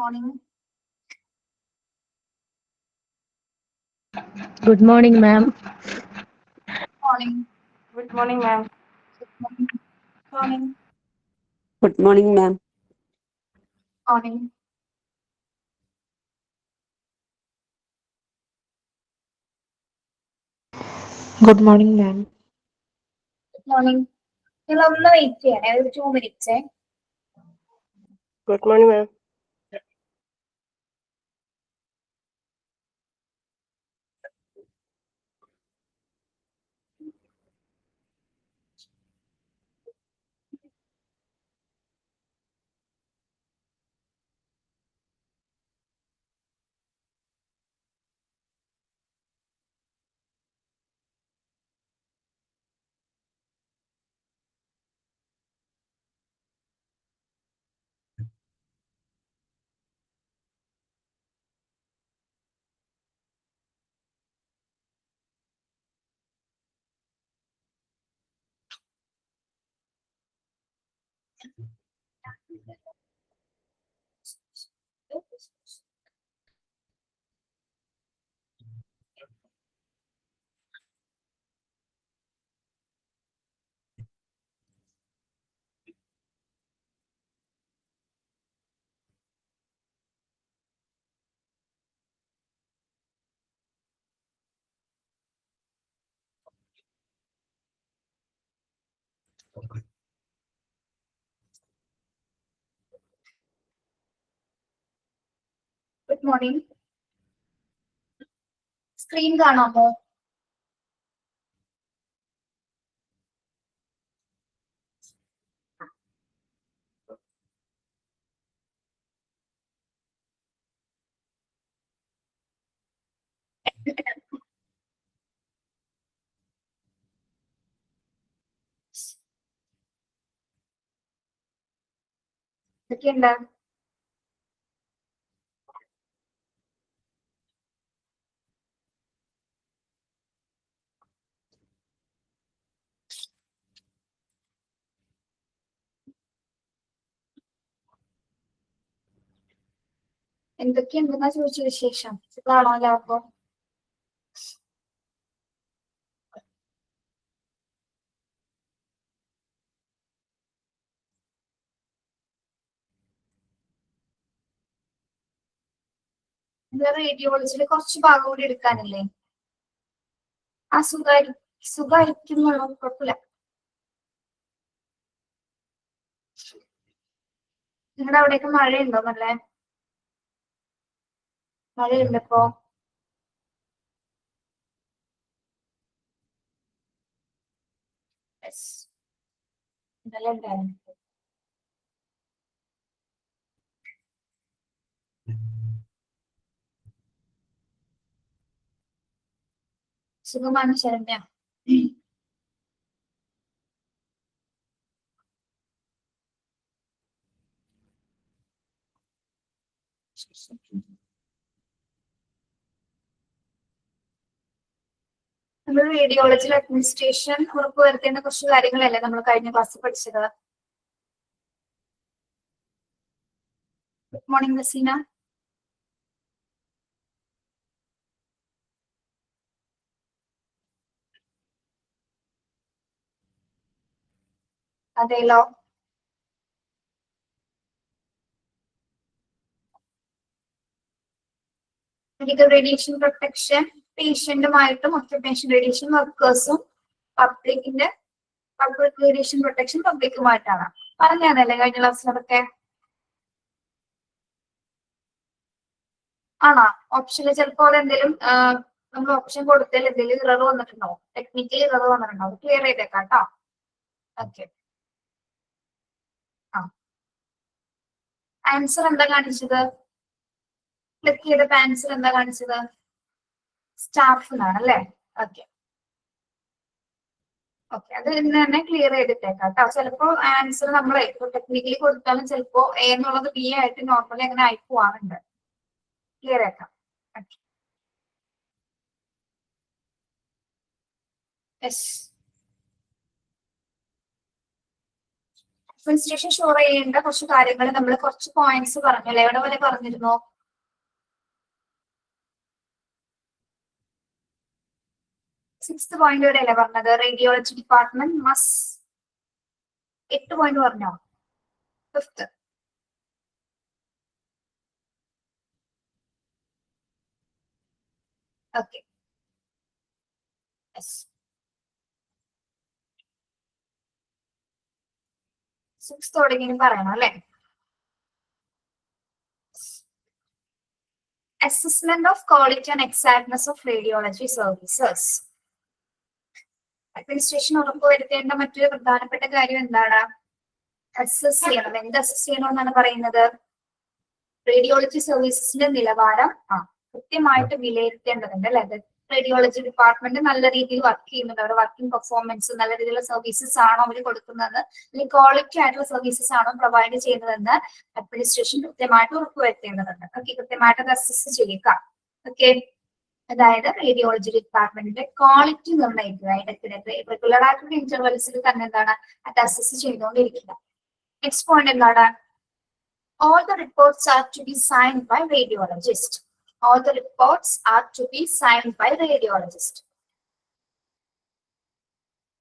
Morning. Good morning, ma'am. Morning. Good morning, ma'am. Morning. Morning. Good morning, ma'am. Morning. Good morning, ma'am. Morning. നിങ്ങൾ ഒന്ന് wait ചെയ്യണേ ഒരു 2 minutes. Good morning, ma'am. Good morning. Screen കാണാമോ? എന്തൊക്കെയുണ്ട്? എന്തൊക്കെയുണ്ടെന്നാ ചോദിച്ച വിശേഷം. സുഖാണോ എല്ലാവർക്കും? റേഡിയോളജിയിൽ കുറച്ച് ഭാഗം കൂടി എടുക്കാനില്ലേ? ആ സുഖമായിരിക്കുന്നുള്ളൂ, കുഴപ്പമില്ല. നിങ്ങളുടെ അവിടെയൊക്കെ മഴയുണ്ടോ? നല്ല മഴയുണ്ട് ഇപ്പോ? ഇന്നലെ ഉണ്ടായിരുന്നു. സുഖമാണ് ശരണ്യ. നമ്മൾ റേഡിയോളജിയിൽ അഡ്മിനിസ്ട്രേഷൻ ഉറപ്പുവരുത്തേണ്ട കുറച്ച് കാര്യങ്ങളല്ലേ നമ്മൾ കഴിഞ്ഞ ക്ലാസ്സിൽ പഠിച്ചത്? Good morning Naseena. അതെല്ലോ. മെഡിക്കൽ റേഡിയേഷൻ പ്രൊട്ടക്ഷൻ പേഷ്യന്റുമായിട്ടും ഒക്യുപേഷൻ റേഡിയേഷൻ വർക്കേഴ്സും പബ്ലിക് റേഡിയേഷൻ പ്രൊട്ടക്ഷൻ പബ്ലിക്കുമായിട്ടാണ്. പറഞ്ഞതല്ലേ കഴിഞ്ഞ ക്ലാസ്സിൽ അതൊക്കെ? ആണോ? ഓപ്ഷനിൽ ചിലപ്പോൾ അതെന്തെങ്കിലും നമ്മൾ ഓപ്ഷൻ കൊടുത്താൽ എന്തെങ്കിലും ഇറർ വന്നിട്ടുണ്ടോ? ടെക്നിക്കലി ഇറർ വന്നിട്ടുണ്ടോ? അത് ക്ലിയർ ചെയ്തേക്കാം കേട്ടോ. ഓക്കെ. ആ, ആൻസർ എന്താ കാണിച്ചത്? ക്ലിക്ക് ചെയ്തപ്പോ ആൻസർ എന്താ കാണിച്ചത്? സ്റ്റാഫ് എന്നാണ് അല്ലേ? ഓക്കെ. ഓക്കെ, അത് ഇന്ന് തന്നെ ക്ലിയർ ചെയ്തിട്ടേക്കാം കേട്ടോ. ചിലപ്പോ ആൻസർ നമ്മൾ ടെക്നിക്കലി കൊടുത്താലും ചിലപ്പോ എ എന്നുള്ളത് ബി ആയിട്ട് നോർമലി അങ്ങനെ ആയി പോവാറുണ്ട്. ക്ലിയർ ആക്കാം. യെസ്. അഡ്മിനിസ്ട്രേഷൻ ഷുവർ ചെയ്യേണ്ട കുറച്ച് കാര്യങ്ങൾ നമ്മൾ കുറച്ച് പോയിന്റ്സ് പറഞ്ഞല്ലേ, എവിടെ വരെ പറഞ്ഞിരുന്നു? സിക്സ്ത് പോയിന്റ് വരെ അല്ലേ പറഞ്ഞത്? റേഡിയോളജി ഡിപ്പാർട്ട്മെന്റ് മസ്റ്റ് 8 പോയിന്റ് പറഞ്ഞോ? Fifth okay. സിക്സ് തുടങ്ങി പറയണം അല്ലെ? Assessment of quality and exactness of radiology services. Administration ഉറപ്പുവരുത്തേണ്ട മറ്റൊരു പ്രധാനപ്പെട്ട കാര്യം എന്താണ്? അസസ് ചെയ്യണം. എന്ത് അസസ് ചെയ്യണമെന്നാണ് പറയുന്നത്? റേഡിയോളജി സർവീസസിന്റെ നിലവാരം കൃത്യമായിട്ട് വിലയിരുത്തേണ്ടതുണ്ട് അല്ലെ? റേഡിയോളജി ഡിപ്പാർട്ട്മെന്റ് നല്ല രീതിയിൽ വർക്ക് ചെയ്യുന്നുണ്ട്, അവരുടെ വർക്കിംഗ് പെർഫോമൻസ്, നല്ല രീതിയിലുള്ള സർവീസസ് ആണോ അവർ കൊടുക്കുന്നത്, അല്ലെങ്കിൽ ക്വാളിറ്റി ആയിട്ടുള്ള സർവീസസ് ആണോ പ്രൊവൈഡ് ചെയ്യുന്നതെന്ന് അഡ്മിനിസ്ട്രേഷൻ കൃത്യമായിട്ട് ഉറപ്പുവരുത്തേണ്ടതുണ്ട്. ഓക്കെ, കൃത്യമായിട്ട് അത് അസസ് ചെയ്യുക. ഓക്കെ, അതായത് റേഡിയോളജി ഡിപ്പാർട്ട്മെന്റിന്റെ ക്വാളിറ്റി നിർണ്ണയിക്കുക. ഇടയ്ക്കിടെ റെഗുലർ ആയിട്ടുള്ള ഇന്റർവെൽസിൽ തന്നെ എന്താണ് അത് അസസ് ചെയ്തുകൊണ്ടിരിക്കുക. നെക്സ്റ്റ് പോയിന്റ് എന്താണ്? All the reports are to be signed by radiologist. All the reports are to be signed by radiologist.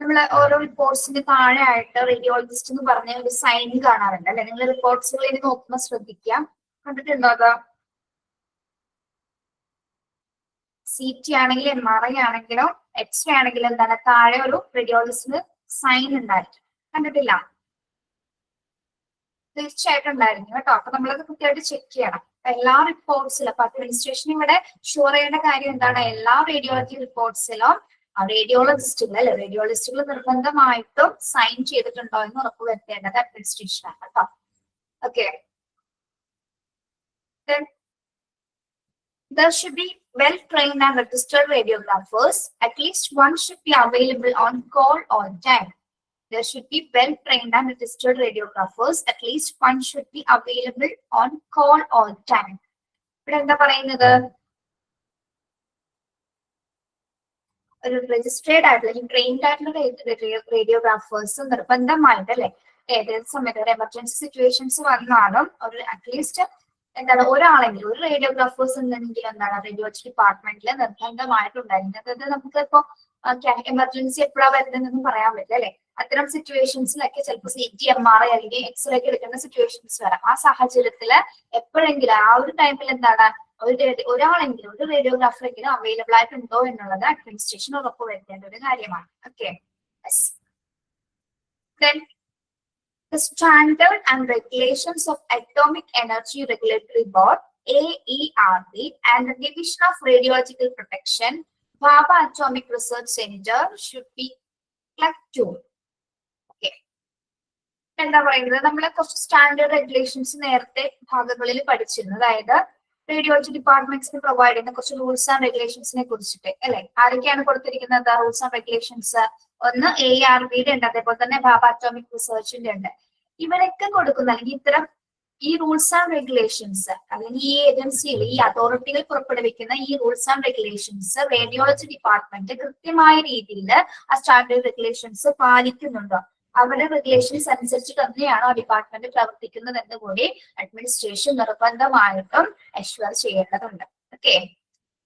നമ്മൾ ഓരോ റിപ്പോർട്ട്സിന്റെ താഴെ ആയിട്ട് റേഡിയോളജിസ്റ്റ് എന്ന് പറഞ്ഞ ഒരു സൈൻ കാണാറുണ്ട് അല്ലെ? നിങ്ങൾ റിപ്പോർട്ട്സുകൾ ഇനി നോക്കുമ്പോൾ ശ്രദ്ധിക്കാം. കണ്ടിട്ടുണ്ടോ അത്? CT ആണെങ്കിലും MRI ആണെങ്കിലും എക്സ്റേ ആണെങ്കിലും എന്താണ് താഴെ ഒരു റേഡിയോളജിസ്റ്റിന് സൈൻ ഉണ്ടായിരിക്കും. കണ്ടിട്ടില്ല? തീർച്ചയായിട്ടും ഉണ്ടായിരുന്നു കേട്ടോ. അപ്പൊ നമ്മളത് കൃത്യമായിട്ട് ചെക്ക് ചെയ്യണം എല്ലാ റിപ്പോർട്ട്സിലും. അപ്പൊ അഡ്മിനിസ്ട്രേഷൻ ഇവിടെ ഷുവർ ചെയ്യേണ്ട കാര്യം എന്താണ്? എല്ലാ റേഡിയോളജി റിപ്പോർട്ട്സിലും റേഡിയോളജിസ്റ്റുകൾ അല്ലെ, റേഡിയോളജിസ്റ്റുകൾ നിർബന്ധമായിട്ടും സൈൻ ചെയ്തിട്ടുണ്ടോ എന്ന് ഉറപ്പുവരുത്തേണ്ടത് അഡ്മിനിസ്ട്രേഷൻ ആണ് കേട്ടോ. Okay, there should be well-trained and registered radiographers. At least one should be available on call all time. There should be well-trained and registered radiographers. At least one should be available on call all time. ഇവിടെ എന്താ പറയുന്നത്? ഒരു registered ആയിട്ടുള്ള trained ആയിട്ടുള്ള radiographers നിർബന്ധമായിട്ട് അല്ലെ, ഏതൊരു സമയത്ത് ഒരു എമർജൻസി സിറ്റുവേഷൻസ് വന്നാലും ഒരു അറ്റ്ലീസ്റ്റ് എന്താണ് ഒരാളെങ്കിലും ഒരു റേഡിയോഗ്രാഫേഴ്സ് ഉണ്ടെങ്കിൽ എന്താണ് റേഡിയോളജി ഡിപ്പാർട്ട്മെന്റിൽ നിർബന്ധമായിട്ടുണ്ടായിരുന്നത്. അതായത് നമുക്കിപ്പോ എമർജൻസി എപ്പോഴാണ് വരുന്നതെന്നൊന്നും പറയാൻ പറ്റില്ല അല്ലെ? അത്തരം സിറ്റുവേഷൻസിലൊക്കെ ചിലപ്പോൾ CT MRI അല്ലെങ്കിൽ എക്സ്റേ ഒക്കെ എടുക്കുന്ന സിറ്റുവേഷൻസ് വരാം. ആ സാഹചര്യത്തില് എപ്പോഴെങ്കിലും ആ ഒരു ടൈമിൽ എന്താണ് ഒരാളെങ്കിലും ഒരു റേഡിയോഗ്രാഫറെങ്കിലും അവൈലബിൾ ആയിട്ടുണ്ടോ എന്നുള്ളത് അഡ്മിനിസ്ട്രേഷൻ ഉറപ്പുവരുത്തേണ്ട ഒരു കാര്യമാണ്. Okay, the standard and regulations of Atomic Energy Regulatory Board AERB and the Division of Radiological Protection Bhabha Atomic Research Center should be kept to. Okay, എന്താ പറയുന്നത്? നമ്മളെ കുറച്ച് സ്റ്റാൻഡേർഡ് റെഗുലേഷൻസ് നേരത്തെ ഭാഗങ്ങളിൽ പഠിച്ചിരുന്നു. അതായത് റേഡിയോളജി ഡിപ്പാർട്ട്മെന്റ്സിന് പ്രൊവൈഡ് ചെയ്യുന്ന കുറച്ച് റൂൾസ് ആൻഡ് റെഗുലേഷൻസിനെ കുറിച്ചിട്ട് അല്ലെ? ആരൊക്കെയാണ് കൊടുത്തിരിക്കുന്നത് റൂൾസ് ആൻഡ് റെഗുലേഷൻസ്? ഒന്ന് AERB-യുടെ ഉണ്ട്, അതേപോലെ തന്നെ ഭാഭ അറ്റോമിക് റിസർച്ചിന്റെ ഉണ്ട്. ഇവരൊക്കെ കൊടുക്കുന്ന അല്ലെങ്കിൽ ഇത്തരം ഈ റൂൾസ് ആൻഡ് റെഗുലേഷൻസ് അല്ലെങ്കിൽ ഈ ഏജൻസിയിൽ ഈ അതോറിറ്റികൾ പുറപ്പെടുവിക്കുന്ന ഈ rules and regulations radiology department കൃത്യമായ രീതിയിൽ ആ സ്റ്റാൻഡേർഡ് റെഗുലേഷൻസ് പാലിക്കുന്നുണ്ടോ? അവരുടെ റെഗുലേഷൻസ് അനുസരിച്ച് തന്നെയാണോ ഡിപ്പാർട്ട്മെന്റ് പ്രവർത്തിക്കുന്നത് എന്ന് കൂടി അഡ്മിനിസ്ട്രേഷൻ നിർബന്ധമായിട്ടും അഷ്വർ ചെയ്യേണ്ടതുണ്ട്. ഓക്കെ,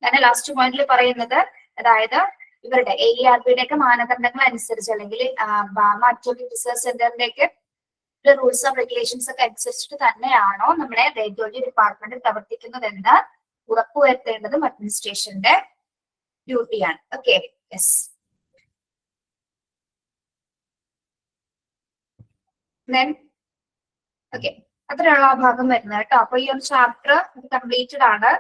ഞാൻ ലാസ്റ്റ് പോയിന്റിൽ പറയുന്നത് അതായത് ഇവരുടെ AERB-യുടെ ഒക്കെ മാനദണ്ഡങ്ങൾ അനുസരിച്ച് അല്ലെങ്കിൽ അറ്റോമിക് റിസർച്ച് സെന്ററിന്റെ ഒക്കെ റൂൾസ് ആൻഡ് റെഗുലേഷൻസ് ഒക്കെ അനുസരിച്ചിട്ട് തന്നെയാണോ നമ്മുടെ റേഡിയോളജി ഡിപ്പാർട്ട്മെന്റ് പ്രവർത്തിക്കുന്നതെന്ന് ഉറപ്പുവരുത്തേണ്ടതും അഡ്മിനിസ്ട്രേഷന്റെ ഡ്യൂട്ടിയാണ്. Okay, yes. ഓക്കെ, അത്രയുള്ള ആ ഭാഗം വരുന്നത് കേട്ടോ. അപ്പൊ ഈ ഒരു ചാപ്റ്റർ കംപ്ലീറ്റഡ് ആണ്.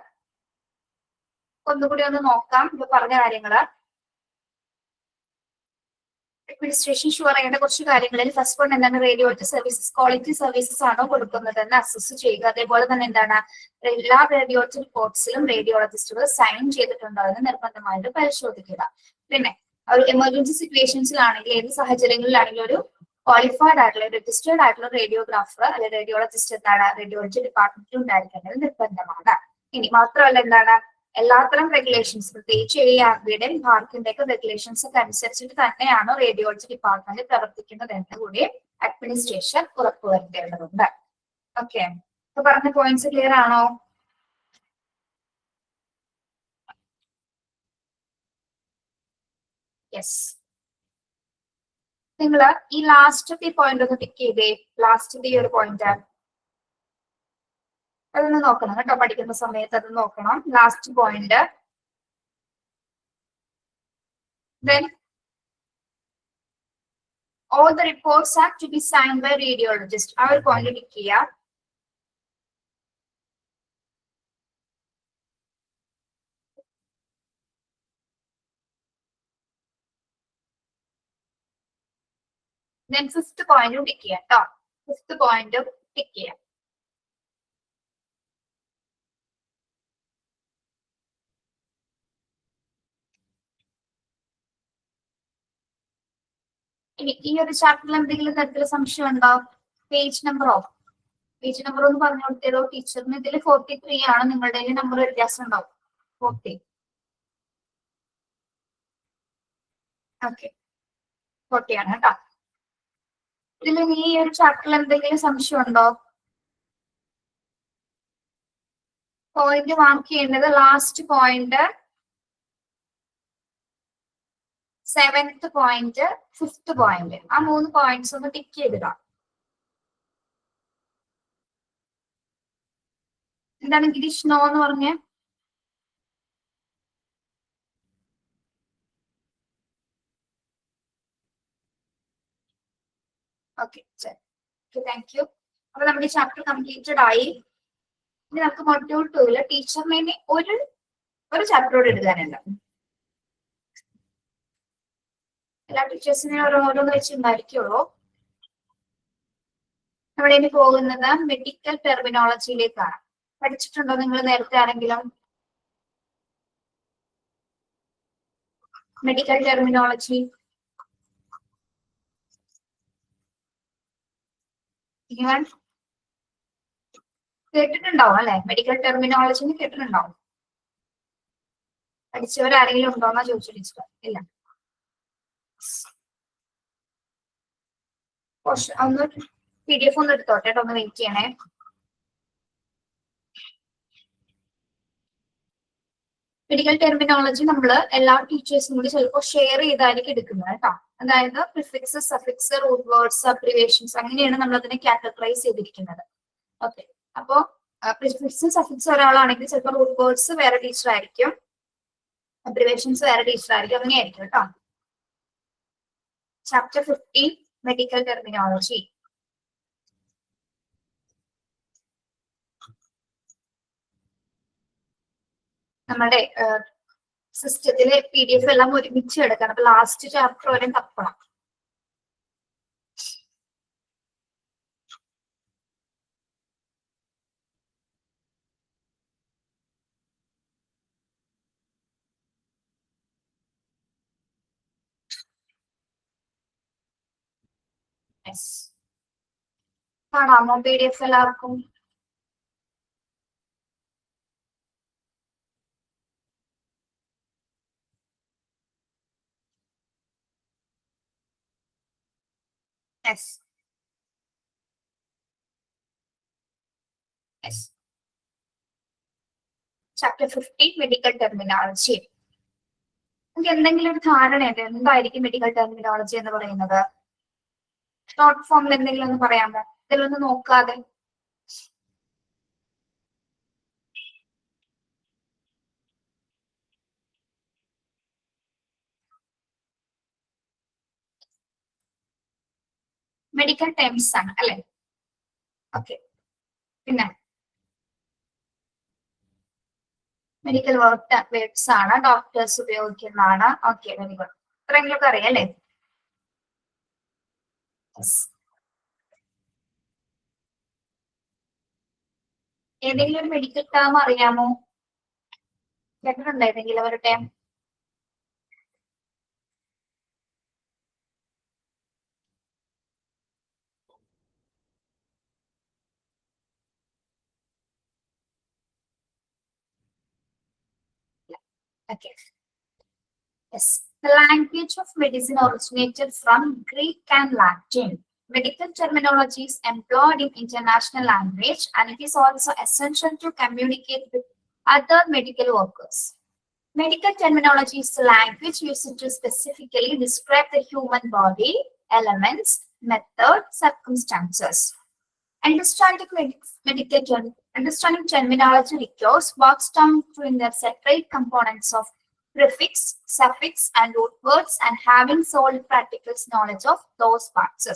ഒന്നുകൂടി ഒന്ന് നോക്കാം ഇപ്പൊ പറഞ്ഞ കാര്യങ്ങള്. അഡ്മിനിസ്ട്രേഷൻ ഷുവർ ചെയ്യേണ്ട കുറച്ച് കാര്യങ്ങളിൽ ഫസ്റ്റ് വൺ എന്താണ്? റേഡിയോളജി സർവീസസ് ക്വാളിറ്റി സർവീസസ് ആണോ കൊടുക്കുന്നതെന്ന് അസസ് ചെയ്യുക. അതേപോലെ തന്നെ എന്താണ് എല്ലാ റേഡിയോളജി റിപ്പോർട്ട്സിലും റേഡിയോളജിസ്റ്റുകൾ സൈൻ ചെയ്തിട്ടുണ്ടോ എന്ന് നിർബന്ധമായിട്ട് പരിശോധിക്കുക. പിന്നെ ഒരു എമർജൻസി സിറ്റുവേഷൻസിലാണെങ്കിൽ ഏത് സാഹചര്യങ്ങളിലാണെങ്കിലും ഒരു ക്വാളിഫൈഡ് ആയിട്ടുള്ള രജിസ്റ്റേർഡ് ആയിട്ടുള്ള റേഡിയോഗ്രാഫർ അല്ലെങ്കിൽ റേഡിയോളജിസ്റ്റ് എന്താണ് റേഡിയോളജി ഡിപ്പാർട്ട്മെന്റിൽ ഉണ്ടായിരിക്കേണ്ടത് നിർബന്ധമാണ്. ഇനി മാത്രമല്ല എന്താണ് എല്ലാത്തരം റെഗുലേഷൻസ് പ്രത്യേകിച്ച് AERB-യുടെയും ഭാരതിന്റെ ഒക്കെ റെഗുലേഷൻസ് ഒക്കെ അനുസരിച്ചിട്ട് തന്നെയാണ് റേഡിയോളജി ഡിപ്പാർട്ട്മെന്റ് പ്രവർത്തിക്കുന്നത് എന്ന് കൂടി അഡ്മിനിസ്ട്രേഷൻ ഉറപ്പുവരുത്തേണ്ടതുണ്ട്. ഓക്കെ, ഇപ്പൊ പറഞ്ഞ പോയിന്റ്സ് ക്ലിയർ ആണോ? യെസ്. നിങ്ങൾ ഈ ലാസ്റ്റത്തെ പോയിന്റ് ഒന്ന് ടിക്ക് ചെയ്തേ. ലാസ്റ്റത്തെ ഈ ഒരു പോയിന്റ് അതൊന്ന് നോക്കണം കേട്ടോ, പഠിക്കുന്ന സമയത്ത് അത് നോക്കണം. Last point. Then all the reports have to be signed by radiologist. ആ ഒരു പോയിന്റ് ടിക്ക് ചെയ്യുക. Then fifth point ടിക്ക് ചെയ്യാം കേട്ടോ. ഫിഫ്ത്ത് പോയിന്റ് ടിക്ക് ചെയ്യാം. ഇനി ഈ ഒരു ചാപ്റ്ററിൽ എന്തെങ്കിലും തരത്തിലുള്ള സംശയം ഉണ്ടോ? പേജ് നമ്പറോ? പേജ് നമ്പർ ഒന്ന് പറഞ്ഞു കൊടുത്തേരോ ടീച്ചറിന്. ഇതിൽ 43 ആണ്, നിങ്ങളുടെ നമ്പർ വ്യത്യാസം ഉണ്ടാവും. 40. ഓക്കെ, 40 ആണ് കേട്ടോ. ഇതിൽ ഈ ഒരു ചാപ്റ്ററിൽ എന്തെങ്കിലും സംശയം ഉണ്ടോ? പോയിന്റ് മാർക്ക് ചെയ്യേണ്ടത് last point, seventh point, fifth point, ആ 3 പോയിന്റ്സ് ഒന്ന് ടിക്ക് ചെയ്തിടാ. എന്താണ് ഗിരീഷ് നോ എന്ന് പറഞ്ഞേ? Okay, thank you. അപ്പൊ നമ്മുടെ ചാപ്റ്റർ കംപ്ലീറ്റഡ് ആയി. ഇനി നമുക്ക് മൊഡ്യൂൾ 2 ടീച്ചറിനെ ഒരു ചാപ്റ്ററോട് എഴുതാനുണ്ട്. എല്ലാ ടീച്ചേഴ്സിനെ ഓരോന്ന് വെച്ചുണ്ടായിരിക്കുള്ളൂ. നമ്മുടെ ഇനി പോകുന്നത് മെഡിക്കൽ ടെർമിനോളജിയിലേക്കാണ്. പഠിച്ചിട്ടുണ്ടോ നിങ്ങൾ നേരത്തെ ആരെങ്കിലും മെഡിക്കൽ ടെർമിനോളജി? കേട്ടിട്ടുണ്ടാവും അല്ലെ? മെഡിക്കൽ ടെർമിനോളജി കേട്ടിട്ടുണ്ടാവും. പഠിച്ചവരാരെങ്കിലും ഉണ്ടോന്നാ ചോദിച്ചിട്ട്? ഇല്ല. ഒന്ന് PDF ഒന്ന് എടുത്തോട്ടെ, ഒന്ന് വെയിറ്റ് ചെയ്യണേ. മെഡിക്കൽ ടെർമിനോളജി നമ്മൾ എല്ലാ ടീച്ചേഴ്സും കൂടി ചിലപ്പോൾ ഷെയർ ചെയ്തായിരിക്കും എടുക്കുന്നത് കേട്ടോ. അതായത് prefix, suffix, root words, abbreviations, അങ്ങനെയാണ് നമ്മൾ അതിനെ കാറ്റഗറൈസ് ചെയ്തിരിക്കുന്നത്. ഓക്കെ, അപ്പോ പ്രിഫിക്സും സഫിക്സും ഒരാളാണെങ്കിൽ ചിലപ്പോൾ റൂട്ട് വേർഡ്സ് വേറെ ടീച്ചർ ആയിരിക്കും, അബ്രിവേഷൻസ് വേറെ ടീച്ചർ ആയിരിക്കും, അങ്ങനെയായിരിക്കും കേട്ടോ. Chapter 15 medical terminology. നമ്മുടെ സിസ്റ്റത്തിലെ PDF എല്ലാം ഒരുമിച്ച് എടുക്കണം. അപ്പൊ ലാസ്റ്റ് ചാപ്റ്റർ വരെ തപ്പണം. കാണാമോ PDF എല്ലാവർക്കും? Yes. Yes. Chapter 15 medical terminology. നമുക്ക് എന്തെങ്കിലും ഒരു ധാരണയുണ്ട് എന്തായിരിക്കും മെഡിക്കൽ ടെർമിനോളജി എന്ന് പറയുന്നത്? ഷോർട്ട് ഫോമിൽ എന്തെങ്കിലും ഒന്ന് പറയാമോ? ഇതിലൊന്ന് നോക്കാതെ. മെഡിക്കൽ ടേംസ് ആണ് അല്ലെ? ഓക്കെ, പിന്നെ മെഡിക്കൽ വേർഡ്സ് ആണ്, ഡോക്ടേഴ്സ് ഉപയോഗിക്കുന്നതാണ്. Okay, very good. ഇത്രയെങ്കിലും അറിയാം അല്ലേ? ഏതെങ്കിലും ഒരു മെഡിക്കൽ ടേം അറിയാമോ? കേട്ടിട്ടുണ്ടോ ഏതെങ്കിലും ഒരു term? Okay. Yes. The language of medicine originated from Greek and Latin. Medical terminology is employed in international language and it is also essential to communicate with other medical workers. Medical terminology is the language used to specifically describe the human body, elements, method, circumstances. Understanding terminology requires box down between the separate components of prefix, suffix, and root words and having solid practical knowledge of those parts.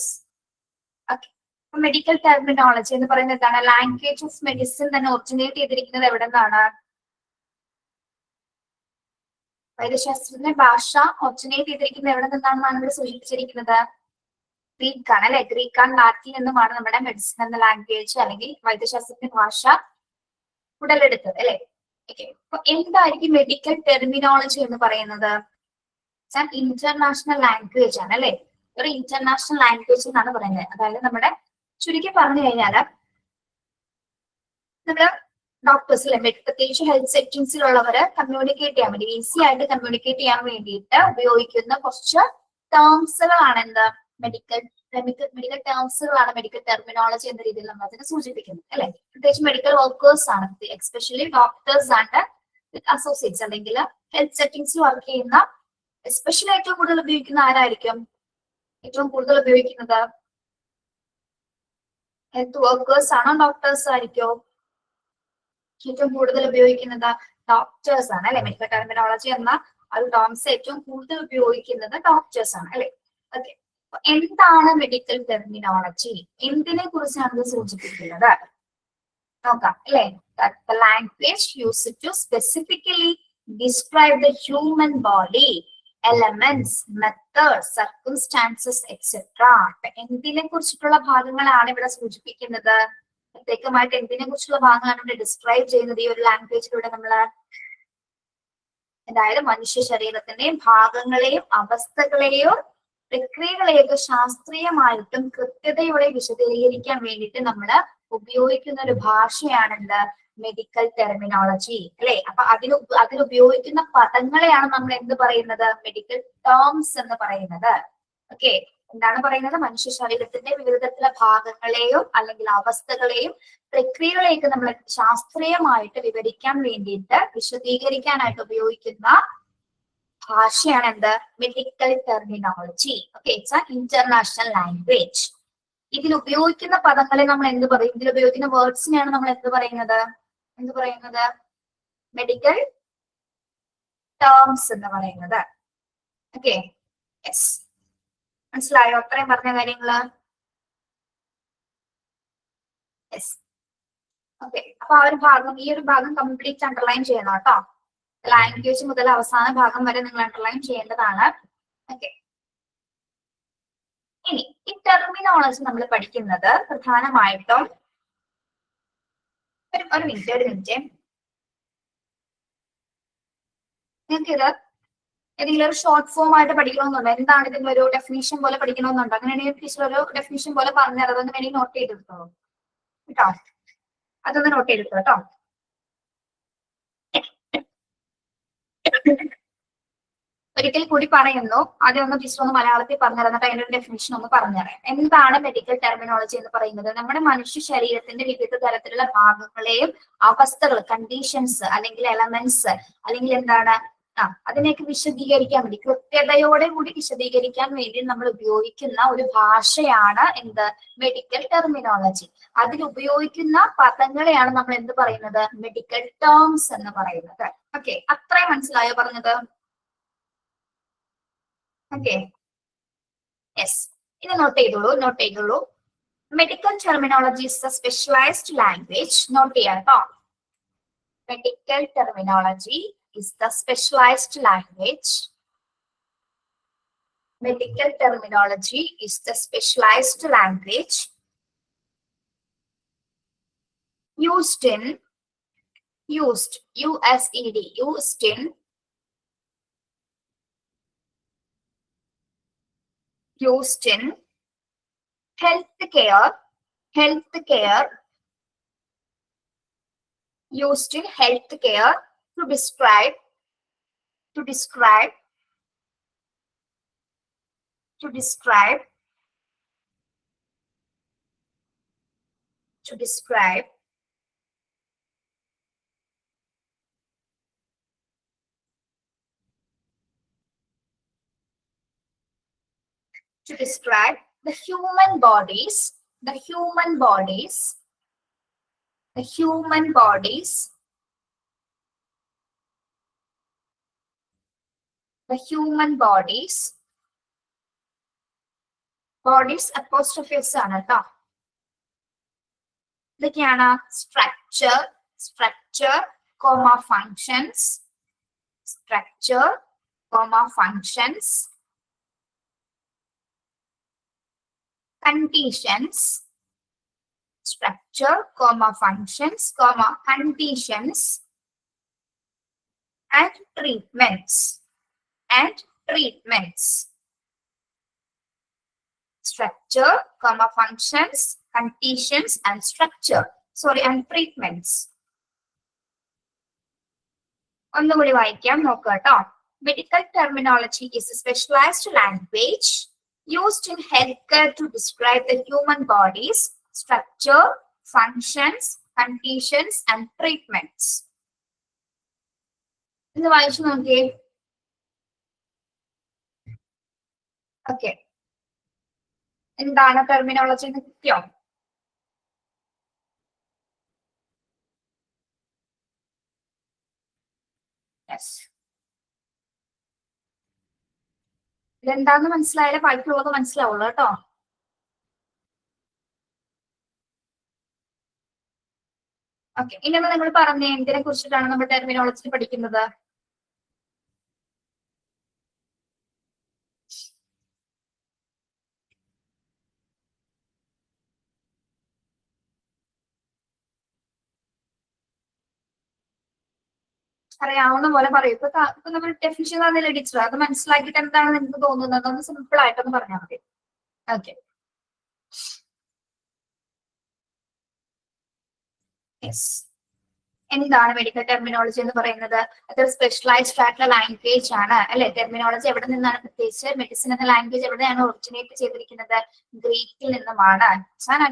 Okay. Medical terminology എന്ന് പറയുന്നത് എന്താണ്? Language of medicine തന്നെ originate ചെയ്തിരിക്കുന്നത് എവിടെ നിന്നാണ്? വൈദ്യശാസ്ത്രത്തിന്റെ ഭാഷ originate ചെയ്തിരിക്കുന്നത് എവിടെ നിന്നാണെന്നാണ് ഇവിടെ സൂചിപ്പിച്ചിരിക്കുന്നത്? ഗ്രീക്ക് ആണ് അല്ലെ? ഗ്രീക്ക് ആൻഡ് ലാറ്റിൻ എന്നുമാണ് നമ്മുടെ മെഡിസിൻ എന്ന ലാംഗ്വേജ് അല്ലെങ്കിൽ വൈദ്യശാസ്ത്രത്തിന്റെ ഭാഷ ഉടലെടുത്തത് അല്ലെ? ഓക്കെ. അപ്പൊ എന്തായിരിക്കും മെഡിക്കൽ ടെർമിനോളജി എന്ന് പറയുന്നത്? ഇന്റർനാഷണൽ ലാംഗ്വേജ് ആണ് അല്ലെ? ഒരു ഇന്റർനാഷണൽ ലാംഗ്വേജ് എന്നാണ് പറയുന്നത്. അതായത് നമ്മുടെ ചുരുക്കി പറഞ്ഞു കഴിഞ്ഞാല് നമ്മുടെ ഡോക്ടേഴ്സ് പ്രത്യേകിച്ച് ഹെൽത്ത് സെറ്റിംഗ്സിലുള്ളവര് കമ്മ്യൂണിക്കേറ്റ് ചെയ്യാൻ വേണ്ടി ഈസി ആയിട്ട് കമ്മ്യൂണിക്കേറ്റ് ചെയ്യാൻ വേണ്ടിയിട്ട് ഉപയോഗിക്കുന്ന കുറച്ച് ടേംസുകളാണ് എന്ത്? മെഡിക്കൽ ടേംസുകളാണ് മെഡിക്കൽ ടെർമിനോളജി എന്ന രീതിയിൽ നമ്മൾ അതിനെ സൂചിപ്പിക്കുന്നത് അല്ലെ? പ്രത്യേകിച്ച് മെഡിക്കൽ വർക്കേഴ്സ് ആണ്, എക്സ്പെഷ്യലി ഡോക്ടേഴ്സ് ആൻഡ് അസോസിയേറ്റ്സ് അല്ലെങ്കിൽ ഹെൽത്ത് സെറ്റിംഗ്സിൽ വർക്ക് ചെയ്യുന്ന എസ്പെഷ്യലി ഏറ്റവും കൂടുതൽ ഉപയോഗിക്കുന്ന ആരായിരിക്കും? ഏറ്റവും കൂടുതൽ ഉപയോഗിക്കുന്നത് ഹെൽത്ത് വർക്കേഴ്സ് ആണോ ഡോക്ടേഴ്സ് ആയിരിക്കോ? ഏറ്റവും കൂടുതൽ ഉപയോഗിക്കുന്നത് ഡോക്ടേഴ്സ് ആണ് അല്ലെ? മെഡിക്കൽ ടെർമിനോളജി എന്ന ഒരു ടേംസ് ഏറ്റവും കൂടുതൽ ഉപയോഗിക്കുന്നത് ഡോക്ടേഴ്സ് ആണ് അല്ലെ? ഓക്കെ. എന്താണ് മെഡിക്കൽ ടെർമിനോളജി? എന്തിനെ കുറിച്ചാണ് ഇത് സൂചിപ്പിക്കുന്നത്? നോക്കാം അല്ലെ? Language used to specifically describe the human body, elements, methods, circumstances, etc. എന്തിനെ കുറിച്ചിട്ടുള്ള ഭാഗങ്ങളാണ് ഇവിടെ സൂചിപ്പിക്കുന്നത്? പ്രത്യേകമായിട്ട് എന്തിനെ കുറിച്ചുള്ള ഭാഗങ്ങളാണ് ഇവിടെ ഡിസ്ക്രൈബ് ചെയ്യുന്നത് ഈ ഒരു ലാംഗ്വേജിലൂടെ നമ്മള്? അതായത് മനുഷ്യ ശരീരത്തിന്റെയും ഭാഗങ്ങളെയും അവസ്ഥകളെയും പ്രക്രിയകളെയൊക്കെ ശാസ്ത്രീയമായിട്ടും കൃത്യതയോടെ വിശദീകരിക്കാൻ വേണ്ടിയിട്ട് നമ്മൾ ഉപയോഗിക്കുന്ന ഒരു ഭാഷയാണ് എന്ത്? മെഡിക്കൽ ടെർമിനോളജി അല്ലെ? അപ്പൊ അതിൽ ഉപയോഗിക്കുന്ന പദങ്ങളെയാണ് നമ്മൾ എന്ത് പറയുന്നത്? മെഡിക്കൽ ടേംസ് എന്ന് പറയുന്നത്. ഓക്കെ. എന്താണ് പറയുന്നത്? മനുഷ്യ ശരീരത്തിന്റെ വിവിധ തരത്തിലുള്ള ഭാഗങ്ങളെയും അല്ലെങ്കിൽ അവസ്ഥകളെയും പ്രക്രിയകളെയൊക്കെ നമ്മൾ ശാസ്ത്രീയമായിട്ട് വിവരിക്കാൻ വേണ്ടിയിട്ട് വിശദീകരിക്കാനായിട്ട് ഉപയോഗിക്കുന്ന ഭാഷയാണ് എന്ത്? Medical terminology. Okay. It's A international language. ഇതിൽ ഉപയോഗിക്കുന്ന പദങ്ങളെ നമ്മൾ എന്ത് പറയും? ഇതിൽ ഉപയോഗിക്കുന്ന വേർഡ്സിനെയാണ് നമ്മൾ എന്ത് പറയുന്നത്? മെഡിക്കൽ ടേംസ് എന്ന് പറയുന്നത്. ഓക്കെ. യെസ്, മനസ്സിലായോ അത്രയും പറഞ്ഞ കാര്യങ്ങള്? യെസ്. ഓക്കെ. അപ്പൊ ആ ഒരു ഭാഗം, ഈ ഒരു ഭാഗം കംപ്ലീറ്റ് അണ്ടർലൈൻ ചെയ്യണം കേട്ടോ. ലാംഗ്വേജ് മുതൽ അവസാന ഭാഗം വരെ നിങ്ങൾ അണ്ടർലൈൻ ചെയ്യേണ്ടതാണ്. ഓക്കെ. ഇനി ഈ ടെർമിനോളജി നമ്മൾ പഠിക്കുന്നത് പ്രധാനമായിട്ടും ഒരു മിനിറ്റ് നിങ്ങൾക്കിത് ഏതെങ്കിലും ഒരു ഷോർട്ട് ഫോം ആയിട്ട് പഠിക്കണമെന്നുണ്ടോ? എന്താണ് ഇതിന്റെ ഒരു ഡെഫിനേഷൻ പോലെ പഠിക്കണമെന്നുണ്ടോ? അങ്ങനെയാണെങ്കിൽ ടീച്ചർ ഒരു ഡെഫിനേഷൻ പോലെ പറഞ്ഞുതരാം. അതൊന്ന് വേണമെങ്കിൽ നോട്ട് ചെയ്തെടുത്തോളൂ കേട്ടോ. അതൊന്ന് നോട്ട് ചെയ്തെടുത്തോ കേട്ടോ. ഒരിക്കൽ കൂടി പറയുന്നു, ആദ്യം ഒന്ന് ടീച്ചർ ഒന്ന് മലയാളത്തിൽ പറഞ്ഞുതരാം, എന്നിട്ട് അതിന്റെ ഒരു ഡെഫിനേഷൻ ഒന്ന് പറഞ്ഞുതരാം. എന്താണ് മെഡിക്കൽ ടെർമിനോളജി എന്ന് പറയുന്നത്? നമ്മുടെ മനുഷ്യ ശരീരത്തിന്റെ വിവിധ തരത്തിലുള്ള ഭാഗങ്ങളെയും അവസ്ഥകൾ, കണ്ടീഷൻസ് അല്ലെങ്കിൽ എലമെന്റ്സ് അല്ലെങ്കിൽ എന്താണ് അതിനെയൊക്കെ വിശദീകരിക്കാൻ വേണ്ടി, കൃത്യതയോടെ കൂടി വിശദീകരിക്കാൻ വേണ്ടി നമ്മൾ ഉപയോഗിക്കുന്ന ഒരു ഭാഷയാണ് എന്ത്? Medical terminology. അതിൽ ഉപയോഗിക്കുന്ന പദങ്ങളെയാണ് നമ്മൾ എന്ത് പറയുന്നത്? മെഡിക്കൽ ടേംസ് എന്ന് പറയുന്നത്. ഓക്കെ. അത്രയും മനസ്സിലായോ പറഞ്ഞത്? ഓക്കെ. യെസ്. ഇനി നോട്ട് ചെയ്തോളൂ. Medical terminology is a specialized language. Note ചെയ്യാം കേട്ടോ. Medical terminology is the specialized language. Medical terminology is the specialized language used in healthcare, to describe to describe the human bodies, the human bodies, the human bodies, the human bodies, bodies apostrophes ആണ് കേട്ടോ. ഇതൊക്കെയാണ് structure, structure, comma functions, structure, comma functions, conditions, structure, comma functions, comma conditions, and treatments, and treatments. Structure, comma functions, conditions, and structure. Sorry, and treatments. ഒന്നുകൂടി വായിക്കാം നോക്കുക കേട്ടോ. Medical terminology is a specialized language used in healthcare to describe the human body's structure, functions, conditions, and treatments. ഇത് വായിച്ചു നോക്കിയേ. Okay, എന്താണ് terminology എന്ന് കിട്ടിയോ? യെസ്, ഇതെന്താന്ന് മനസ്സിലായാലേ ബാക്കിയുള്ളത് മനസ്സിലാവുള്ളൂ കേട്ടോ. ഓക്കെ, ഇനി നിങ്ങൾ പറഞ്ഞേ എന്തിനെ കുറിച്ചിട്ടാണ് നമ്മൾ ടെർമിനോളജി പഠിക്കുന്നത്? അറിയാവുന്ന പോലെ പറയൂ. ഇപ്പൊ നമ്മൾ ഡെഫിനിഷൻ തന്നില്ല ടീച്ചർ, അത് മനസ്സിലാക്കിയിട്ട് എന്താണ് നിങ്ങൾക്ക് തോന്നുന്നത് ഒന്ന് സിമ്പിൾ ആയിട്ടൊന്ന് പറഞ്ഞാൽ മതി. ഓക്കെ, യെസ്, എന്താണ് മെഡിക്കൽ ടെർമിനോളജി എന്ന് പറയുന്നത്? അതൊരു സ്പെഷ്യലൈസ്ഡ് ആയിട്ടുള്ള ലാംഗ്വേജ് ആണ് അല്ലെ. ടെർമിനോളജി എവിടെ നിന്നാണ്? പ്രത്യേകിച്ച് മെഡിസിൻ എന്ന ലാംഗ്വേജ് എവിടെയാണ് ഒറിജിനേറ്റ് ചെയ്തിരിക്കുന്നത്? ഗ്രീക്കിൽ നിന്നുമാണ്.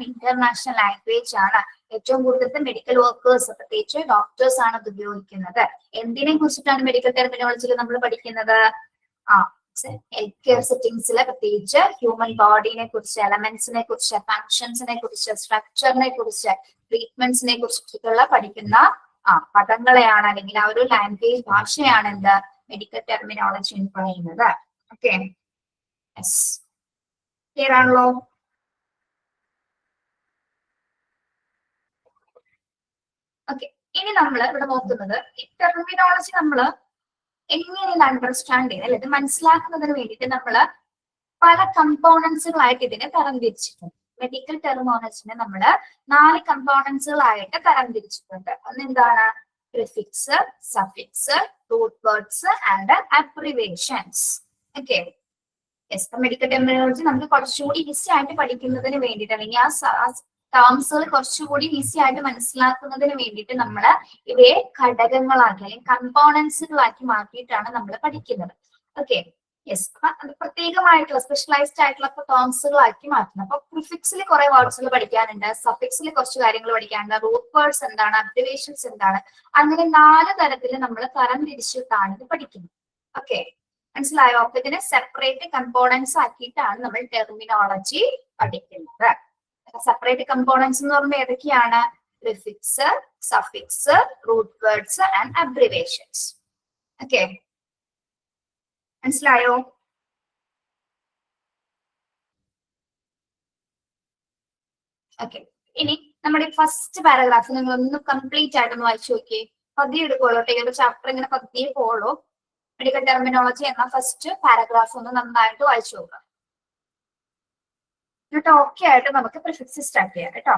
ഇന്റർനാഷണൽ ലാംഗ്വേജ് ആണ്. ഏറ്റവും കൂടുതൽ മെഡിക്കൽ വർക്കേഴ്സ്, പ്രത്യേകിച്ച് ഡോക്ടേഴ്സ് ആണ് അത് ഉപയോഗിക്കുന്നത്. എന്തിനെ കുറിച്ചിട്ടാണ് മെഡിക്കൽ ടെർമിനോളജിയിൽ നമ്മൾ പഠിക്കുന്നത്? ഹെൽത്ത് കെയർ സെറ്റിംഗ്സിൽ പ്രത്യേകിച്ച് ഹ്യൂമൻ ബോഡിനെ കുറിച്ച്, എലമെന്റ്സിനെ കുറിച്ച്, ഫങ്ഷൻസിനെ കുറിച്ച്, സ്ട്രക്ചറിനെ കുറിച്ച്, ട്രീറ്റ്മെന്റ്സിനെ കുറിച്ചിട്ടുള്ള പഠിക്കുന്ന പദങ്ങളെയാണ്, അല്ലെങ്കിൽ ആ ഒരു ലാംഗ്വേജ് ഭാഷയാണ് എന്ത് മെഡിക്കൽ ടെർമിനോളജി എന്ന് പറയുന്നത്. ഓക്കെ, യെസ്, ക്ലിയർ ആണല്ലോ? ഓക്കെ, ഇനി നമ്മൾ ഇവിടെ നോക്കുന്നത് ഈ ടെർമിനോളജി നമ്മൾ എങ്ങനെയാണ് അണ്ടർസ്റ്റാൻഡ് ചെയ്യുന്നത്, അല്ലെ ഇത് മനസ്സിലാക്കുന്നതിന് വേണ്ടിയിട്ട് നമ്മൾ പല കമ്പോണൻസുകളായിട്ട് ഇതിനെ തരംതിരിച്ചിട്ടുണ്ട്. മെഡിക്കൽ ടെർമിനോളജിനെ നമ്മൾ 4 കമ്പോണൻസുകളായിട്ട് തരംതിരിച്ചിട്ടുണ്ട്. അതെന്താണ്? Prefix, suffix, root words and abbreviations. Okay, yes, medical terminology നമുക്ക് കുറച്ചുകൂടി ഈസി ആയിട്ട് പഠിക്കുന്നതിന് വേണ്ടിയിട്ട്, അല്ലെങ്കിൽ ആ ടേംസുകൾ കുറച്ചുകൂടി ഈസി ആയിട്ട് മനസ്സിലാക്കുന്നതിന് വേണ്ടിയിട്ട് നമ്മൾ ഇവയെ ഘടകങ്ങളാക്കി അല്ലെങ്കിൽ കമ്പോണൻസുകളാക്കി മാറ്റിയിട്ടാണ് നമ്മൾ പഠിക്കുന്നത്. ഓക്കെ, യെസ്, അത് പ്രത്യേകമായിട്ടുള്ള സ്പെഷ്യലൈസ്ഡ് ആയിട്ടുള്ള ടേംസുകളാക്കി മാറ്റുന്നത്. അപ്പൊ പ്രിഫിക്സിൽ കുറെ വേർഡ്സുകൾ പഠിക്കാനുണ്ട്, സഫിക്സിൽ കുറച്ച് കാര്യങ്ങൾ പഠിക്കാനുണ്ട്, റൂട്ട് വേർഡ്സ് എന്താണ്, അബ്രിവേഷൻസ് എന്താണ്, അങ്ങനെ 4 തരത്തിൽ നമ്മൾ തരംതിരിച്ചിട്ടാണ് ഇത് പഠിക്കുന്നത്. ഓക്കെ, മനസ്സിലായോ? അപ്പൊ ഇതിനെ സെപ്പറേറ്റ് കമ്പോണൻസ് ആക്കിയിട്ടാണ് നമ്മൾ ടെർമിനോളജി പഠിക്കുന്നത്. സെപ്പറേറ്റ് കമ്പോണൻസ് എന്ന് പറയുമ്പോൾ ഏതൊക്കെയാണ്? Prefix, suffix, root words and abbreviations. Okay, മനസ്സിലായോ? ഓക്കെ, ഇനി നമ്മുടെ ഫസ്റ്റ് പാരഗ്രാഫ് നിങ്ങൾ ഒന്ന് കംപ്ലീറ്റ് ആയിട്ടൊന്ന് വായിച്ചു നോക്കിയേ. പതിയെ എടുക്കുള്ളൂ കേട്ടോ, ചാപ്റ്റർ ഇങ്ങനെ പതിയെ പോളൂ. മെഡിക്കൽ ടെർമിനോളജി എന്ന ഫസ്റ്റ് പാരഗ്രാഫ് ഒന്ന് നന്നായിട്ട് വായിച്ചു നോക്കാം. എന്നിട്ട് ഓക്കെ ആയിട്ട് നമുക്ക് പ്രിഫിക്സ് സ്റ്റാർട്ട് ചെയ്യാം കേട്ടോ.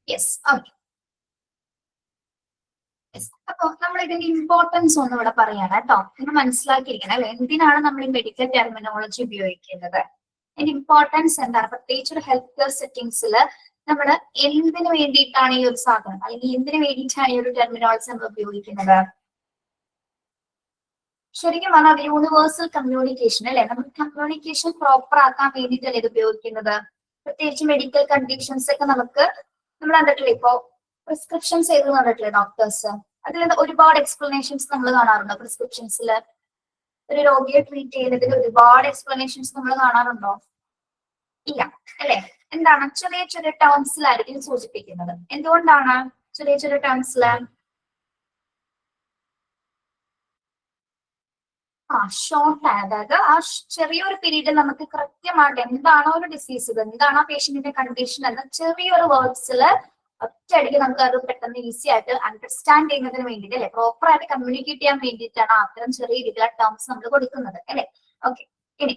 Yes, okay. അപ്പൊ നമ്മൾ ഇതിന്റെ ഇമ്പോർട്ടൻസ് ഒന്നും ഇവിടെ പറയാണ് കേട്ടോ. നിങ്ങൾ മനസ്സിലാക്കിയിരിക്കണം അല്ലെ, എന്തിനാണ് നമ്മൾ ഈ മെഡിക്കൽ ടെർമിനോളജി ഉപയോഗിക്കുന്നത്, അതിന്റെ ഇമ്പോർട്ടൻസ് എന്താണ്, പ്രത്യേകിച്ച് ഒരു ഹെൽത്ത് കെയർ സെറ്റിംഗ്സിൽ നമ്മൾ എന്തിനു വേണ്ടിയിട്ടാണ് ഈ ഒരു സാധനം, അല്ലെങ്കിൽ എന്തിനു വേണ്ടിയിട്ടാണ് ഈ ഒരു ടെർമിനോളജി നമ്മൾ ഉപയോഗിക്കുന്നത്. ശരിക്കും പറഞ്ഞാൽ അത് യൂണിവേഴ്സൽ കമ്മ്യൂണിക്കേഷൻ അല്ലെ, നമ്മൾ കമ്മ്യൂണിക്കേഷൻ പ്രോപ്പർ ആക്കാൻ വേണ്ടിയിട്ടല്ലേ ഇത് ഉപയോഗിക്കുന്നത്. പ്രത്യേകിച്ച് മെഡിക്കൽ കണ്ടീഷൻസ് ഒക്കെ നമുക്ക് നമ്മൾ കണ്ടിട്ടില്ലേ, ഇപ്പോ പ്രിസ്ക്രിപ്ഷൻസ് ചെയ്ത് കണ്ടിട്ടില്ലേ ഡോക്ടേഴ്സ്, അതിൽ ഒരുപാട് എക്സ്പ്ലനേഷൻസ് നമ്മൾ കാണാറുണ്ടോ പ്രിസ്ക്രിപ്ഷൻസിൽ. ഒരു രോഗിയെ ട്രീറ്റ് ചെയ്യുന്നതിൽ ഒരുപാട് എക്സ്പ്ലനേഷൻസ് നമ്മൾ കാണാറുണ്ടോ? ഇല്ല അല്ലെ. എന്താണ്, ചെറിയ ചെറിയ ടേംസിലായിരിക്കും സൂചിപ്പിക്കുന്നത്. എന്തുകൊണ്ടാണ് ചെറിയ ചെറിയ ടേംസിൽ? ഷോർട്ട് ആണ്, അതായത് ആ ചെറിയൊരു പീരീഡിൽ നമുക്ക് കൃത്യമായിട്ട് എന്താണോ ഒരു ഡിസീസ്, എന്താണോ പേഷ്യന്റിന്റെ കണ്ടീഷൻ എന്ന ചെറിയൊരു വേർഡ്സിൽ ഒറ്റയടിക്ക് നമുക്ക് അത് പെട്ടെന്ന് ഈസി ആയിട്ട് അണ്ടർസ്റ്റാൻഡ് ചെയ്യുന്നതിന് വേണ്ടിയിട്ട് അല്ലെ, പ്രോപ്പർ ആയിട്ട് കമ്മ്യൂണിക്കേറ്റ് ചെയ്യാൻ വേണ്ടിയിട്ടാണ് അത്തരം ചെറിയ രീതിയിലുള്ള ടേംസ് നമ്മൾ കൊടുക്കുന്നത് അല്ലെ. ഓക്കെ, ഇനി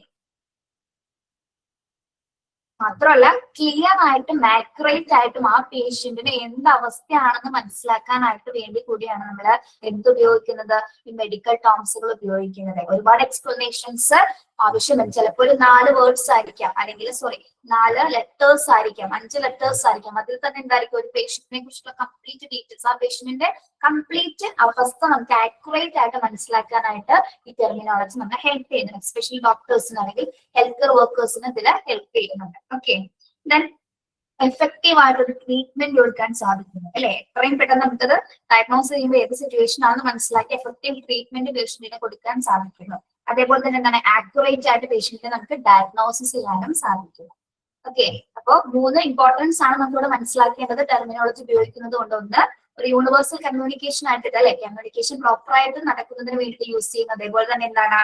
മാത്രമല്ല ക്ലിയർ ആയിട്ടും ആക്യുറേറ്റ് ആയിട്ടും ആ പേഷ്യന്റിന് എന്ത് അവസ്ഥയാണെന്ന് മനസ്സിലാക്കാനായിട്ട് വേണ്ടി കൂടിയാണ് നമ്മൾ എന്തുപയോഗിക്കുന്നത്, ഈ മെഡിക്കൽ ടേംസുകൾ ഉപയോഗിക്കുന്നത്. ഒരുപാട് എക്സ്പ്ലനേഷൻസ് ആവശ്യമില്ല. ചിലപ്പോൾ ഒരു 4 വേർഡ്സ് ആയിരിക്കാം, അല്ലെങ്കിൽ 4 ലെറ്റേഴ്സ് ആയിരിക്കാം, 5 ലെറ്റേഴ്സ് ആയിരിക്കാം. അതിൽ തന്നെ എന്തായിരിക്കും ഒരു പേഷ്യന്റിനെ കുറിച്ചുള്ള കംപ്ലീറ്റ് ഡീറ്റെയിൽസ്, ആ പേഷ്യന്റിന്റെ കംപ്ലീറ്റ് അവസ്ഥ നമുക്ക് ആക്യുറേറ്റ് ആയിട്ട് മനസ്സിലാക്കാനായിട്ട് ഈ ടെർമിനോളജി നമ്മളെ ഹെൽപ്പ് ചെയ്യുന്നുണ്ട്. എസ്പെഷ്യലി ഡോക്ടേഴ്സിനാണെങ്കിൽ ഹെൽത്ത് കെയർ വർക്കേഴ്സിന് ഇതിൽ ഹെൽപ്പ് ചെയ്യുന്നുണ്ട്. ഓക്കെ, ദെൻ എഫക്റ്റീവ് ആയിട്ടൊരു ട്രീറ്റ്മെന്റ് കൊടുക്കാൻ സാധിക്കുന്നു അല്ലെ. എത്രയും പെട്ടെന്ന് നമുക്കത് ഡയഗ്നോസ് ചെയ്യുമ്പോൾ ഏത് സിറ്റുവേഷൻ ആണെന്ന് മനസ്സിലാക്കി എഫക്റ്റീവ് ട്രീറ്റ്മെന്റ് പേഷ്യന്റിനെ കൊടുക്കാൻ സാധിക്കുന്നു. അതേപോലെ തന്നെ എന്താണ്, ആക്യുറേറ്റ് ആയിട്ട് പേഷ്യന്റിനെ നമുക്ക് ഡയഗ്നോസിസ് ചെയ്യാനും സാധിക്കുന്നു. ഓക്കെ, അപ്പൊ 3 ഇമ്പോർട്ടൻസ് ആണ് നമുക്കിവിടെ മനസ്സിലാക്കേണ്ടത് ടെർമിനോളജി ഉപയോഗിക്കുന്നത് കൊണ്ട്. ഒന്ന്, ഒരു യൂണിവേഴ്സൽ കമ്മ്യൂണിക്കേഷൻ ആയിട്ട് അല്ലെ, കമ്മ്യൂണിക്കേഷൻ പ്രോപ്പർ ആയിട്ട് നടക്കുന്നതിന് വേണ്ടി യൂസ് ചെയ്യുന്നത്. അതേപോലെ തന്നെ എന്താണ്,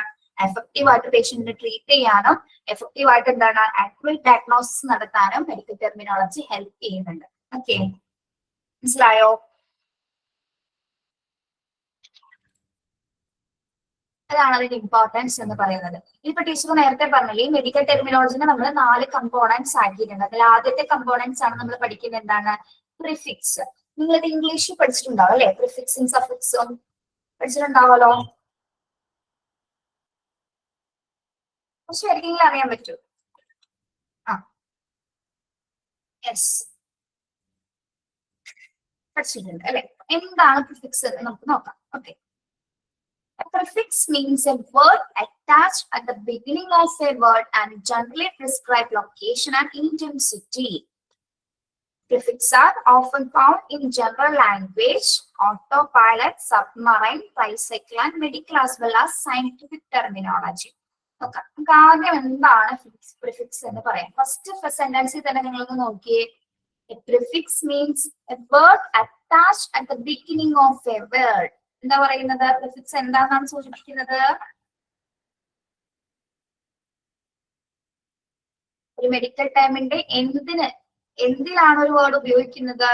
എഫക്റ്റീവ് ആയിട്ട് പേഷ്യന്റിനെ ട്രീറ്റ് ചെയ്യാനും എഫക്റ്റീവ് ആയിട്ട് എന്താണ് ആക്യുറേറ്റ് ഡയഗ്നോസിസ് നടത്താനും മെഡിക്കൽ ടെർമിനോളജി ഹെൽപ്പ് ചെയ്യുന്നുണ്ട്. ഓക്കെ, മനസ്സിലായോ? അതാണ് അതിന്റെ ഇമ്പോർട്ടൻസ് എന്ന് പറയുന്നത്. ഇപ്പൊ ടീച്ചർ നേരത്തെ പറഞ്ഞില്ലേ, ഈ മെഡിക്കൽ ടെർമിനോളജിനെ നമ്മൾ 4 കമ്പോണൻസ് ആക്കിയിട്ടുണ്ട്. അതിൽ ആദ്യത്തെ കമ്പോണൻസ് ആണ് നമ്മൾ പഠിക്കുന്നത് എന്താണ്, പ്രിഫിക്സ്. നിങ്ങൾ ഇത് ഇംഗ്ലീഷിൽ പഠിച്ചിട്ടുണ്ടാവും അല്ലെ, പ്രിഫിക്സും സഫിക്സും പഠിച്ചിട്ടുണ്ടാവല്ലോ. പക്ഷെ ആർക്കെങ്കിലും അറിയാൻ പറ്റൂ? യെസ്, പഠിച്ചിട്ടുണ്ട് അല്ലെ. എന്താണ് പ്രിഫിക്സ് എന്ന് നമുക്ക് നോക്കാം. Okay, a prefix means a word attached at the beginning of a word and generally describe location and intensity. Prefixes are often found in general language, autopilot, submarine, tricycle, and medical as well as scientific terminology. Okay, നമുക്ക് ആദ്യം എന്താണ് prefix എന്ന് പറയാം. First സെന്റൻസിൽ തന്നെ നിങ്ങളൊന്ന് നോക്കിയേ. A prefix means a word attached at the beginning of a word. എന്താ പറയുന്നത്, പ്രിഫിക്സ് എന്താണെന്നാണ് സൂചിപ്പിക്കുന്നത്? ഒരു മെഡിക്കൽ ടേമിന്റെ എന്തിനാണ് ഒരു വേർഡ് ഉപയോഗിക്കുന്നത്?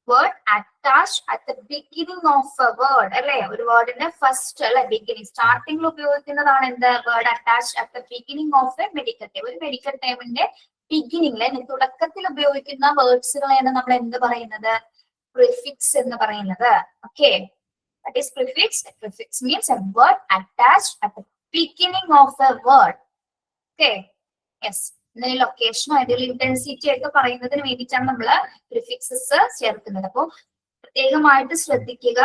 Word attached at the beginning of a word അല്ലെ. ഒരു വേർഡിന്റെ ഫസ്റ്റ് അല്ലെ, ബിഗിനിങ് സ്റ്റാർട്ടിംഗിൽ ഉപയോഗിക്കുന്നതാണ് എന്ത്, word attached at the beginning of A medical term. ഒരു മെഡിക്കൽ ടേമിന്റെ ബിഗിനിങ്ങിൽ തുടക്കത്തിൽ ഉപയോഗിക്കുന്ന വേർഡ്സുകളെയാണ് നമ്മൾ എന്ത് പറയുന്നത്, പ്രിഫിക്സ് എന്ന് പറയുന്നത്. Okay, that is prefix. A prefix means a word attached at the beginning of a word. Okay, yes. ലൊക്കേഷനോ അതിൽ ഇന്റൻസിറ്റി ഒക്കെ പറയുന്നതിന് വേണ്ടിയിട്ടാണ് നമ്മൾ പ്രിഫിക്സസ് ചേർക്കുന്നത്. അപ്പൊ പ്രത്യേകമായിട്ട് ശ്രദ്ധിക്കുക,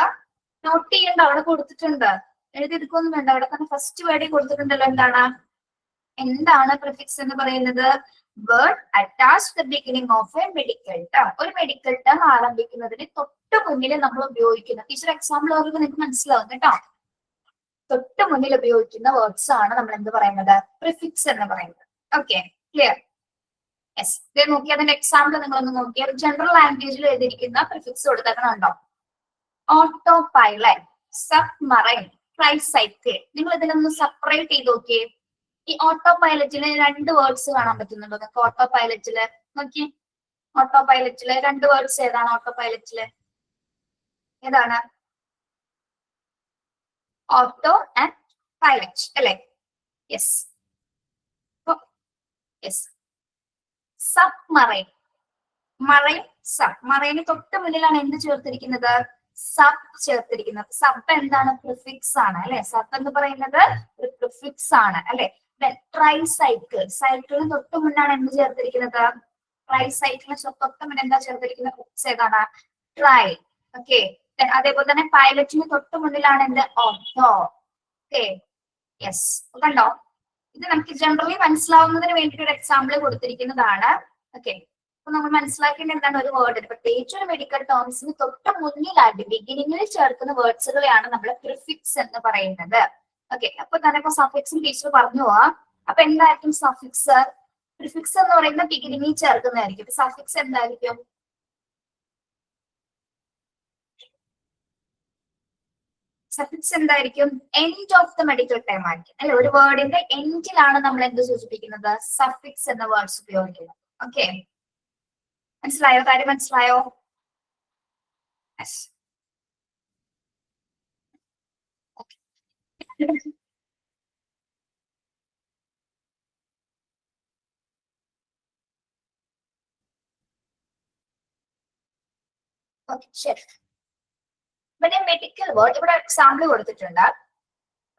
നോട്ട് ചെയ്യേണ്ട, അവിടെ കൊടുത്തിട്ടുണ്ട്, എഴുതിയെടുക്കൊന്നും വേണ്ട, അവിടെ തന്നെ ഫസ്റ്റ് വേർഡിൽ കൊടുത്തിട്ടുണ്ടല്ലോ. എന്താണ് പ്രിഫിക്സ് എന്ന് പറയുന്നത്? Word attached the beginning of A medical term. ഒരു മെഡിക്കൽ ടേം ആരംഭിക്കുന്നതിന് തൊട്ട് മുന്നിൽ നമ്മൾ ഉപയോഗിക്കുന്ന, ടീച്ചർ എക്സാമ്പിൾ ഓർമ്മ നിങ്ങൾക്ക് മനസ്സിലാവും കേട്ടോ, തൊട്ട് മുന്നിൽ ഉപയോഗിക്കുന്ന വേർഡ്സ് ആണ് നമ്മൾ എന്ത് പറയുന്നത്, പ്രിഫിക്സ് എന്ന് പറയുന്നത്. Okay, clear? യെസ്, ഇത് നോക്കി അതിന്റെ എക്സാമ്പിൾ നിങ്ങളൊന്ന് നോക്കിയാൽ ജനറൽ ലാംഗ്വേജിൽ എഴുതിയിരിക്കുന്ന പ്രിഫിക്സ് കൊടുത്തേക്കണുണ്ടോ? Autopilot, submarine, tricycle. നിങ്ങൾ ഇതിലൊന്ന് സെപ്പറേറ്റ് ചെയ്ത് നോക്കിയേ. ഈ ഓട്ടോ പൈലറ്റില് 2 വേർഡ്സ് കാണാൻ പറ്റുന്നുണ്ടോ നിങ്ങൾക്ക്? ഓട്ടോ പൈലറ്റില് നോക്കി, ഓട്ടോ പൈലറ്റില് 2 വേർഡ്സ് ഏതാണ്? ഓട്ടോ പൈലറ്റില് ഏതാണ്? ഓട്ടോ ആൻഡ് പൈലറ്റ് അല്ലെ. Yes, yes. Submarine, marine sub. Marine തൊട്ട് മുന്നിലാണ് എന്ത് ചേർത്തിരിക്കുന്നത്? സബ് ചേർത്തിരിക്കുന്നത്. സബ് എന്താണ്? പ്രിഫിക്സ് ആണ് അല്ലെ. സബ് എന്ന് പറയുന്നത് ഒരു പ്രിഫിക്സ് ആണ് അല്ലെ. Try cycle. സൈക്കിളിന് തൊട്ട് മുന്നാണ് എന്ത് ചേർത്തിരിക്കുന്നത്? ട്രൈ സൈക്കിളിന് തൊട്ട് മുന്നേ എന്താ ചേർത്തിരിക്കുന്നത്? പ്രിഫിക്സ് ഏതാണ്? ട്രൈ. ഓക്കെ. അതേപോലെ തന്നെ പൈലറ്റിന് തൊട്ട് മുന്നിലാണ് എന്ത്? ഓട്ടോ. ഓക്കെ. യെസ്. കണ്ടോ? ഇത് നമുക്ക് ജനറലി മനസ്സിലാവുന്നതിന് വേണ്ടിയിട്ട് ഒരു എക്സാമ്പിൾ കൊടുത്തിരിക്കുന്നതാണ്. ഓക്കെ. അപ്പൊ നമ്മൾ മനസ്സിലാക്കേണ്ട എന്താണ്? ഒരു വേർഡ്, പ്രത്യേകിച്ച് ഒരു മെഡിക്കൽ ടേംസിന് തൊട്ട് മുന്നിലായിട്ട് ബിഗിനിങ്ങിൽ ചേർക്കുന്ന വേർഡ്സുകളെയാണ് നമ്മൾ പ്രിഫിക്സ് എന്ന് പറയുന്നത്. ഓക്കെ. അപ്പൊ തന്നെ ഇപ്പൊ സഫിക്സും ടീച്ചർ പറഞ്ഞു പോവാ. അപ്പൊ എന്തായിരിക്കും സഫിക്സ്? പ്രിഫിക്സ് എന്ന് പറയുന്ന ബിഗിനിങ്ങിൽ ചേർക്കുന്നതായിരിക്കും. സഫിക്സ് എന്തായിരിക്കും? സഫിക്സ് എന്തായിരിക്കും? End of the medical time ആയിരിക്കും അല്ലെ. ഒരു വേർഡിന്റെ എൻഡിലാണ് നമ്മൾ എന്ത് സൂചിപ്പിക്കുന്നത്? സഫിക്സ് എന്ന വേർഡ്സ് ഉപയോഗിക്കുന്നത്. ഓക്കെ. മനസ്സിലായോ? കാര്യം മനസ്സിലായോ? ശരി. പിന്നെ മെഡിക്കൽ വേർഡ് ഇവിടെ എക്സാമ്പിൾ കൊടുത്തിട്ടുണ്ട്.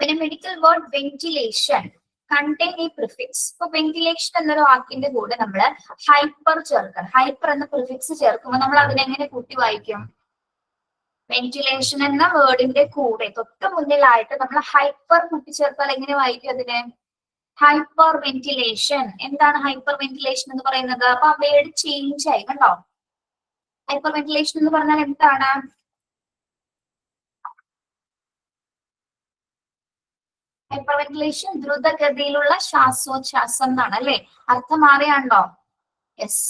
പിന്നെ medical word ventilation contain a prefix. ഇപ്പൊ വെന്റിലേഷൻ എന്നൊരു വാക്കിന്റെ കൂടെ നമ്മൾ ഹൈപ്പർ ചേർക്കണം. ഹൈപ്പർ എന്ന പ്രിഫിക്സ് ചേർക്കുമ്പോൾ നമ്മൾ അതിനെങ്ങനെ കൂട്ടി വായിക്കും? വെന്റിലേഷൻ എന്ന വേർഡിന്റെ കൂടെ തൊട്ട് മുന്നിലായിട്ട് നമ്മൾ ഹൈപ്പർ കൂട്ടിച്ചേർത്താൽ എങ്ങനെ വായിക്കും അതിനെ? Hyper ventilation. എന്താണ് ഹൈപ്പർ വെന്റിലേഷൻ എന്ന് പറയുന്നത്? അപ്പൊ ആ വേർഡ് ചേഞ്ച് ആയി. കണ്ടോ? ഹൈപ്പർ വെന്റിലേഷൻ എന്ന് പറഞ്ഞാൽ എന്താണ്? ഹൈപ്പർ വെന്റിലേഷൻ ദ്രുതഗതിയിലുള്ള ശ്വാസോച്ഛ്വാസം എന്നാണ് അല്ലെ. അർത്ഥം മാറിയാണ്ടോ? യെസ്.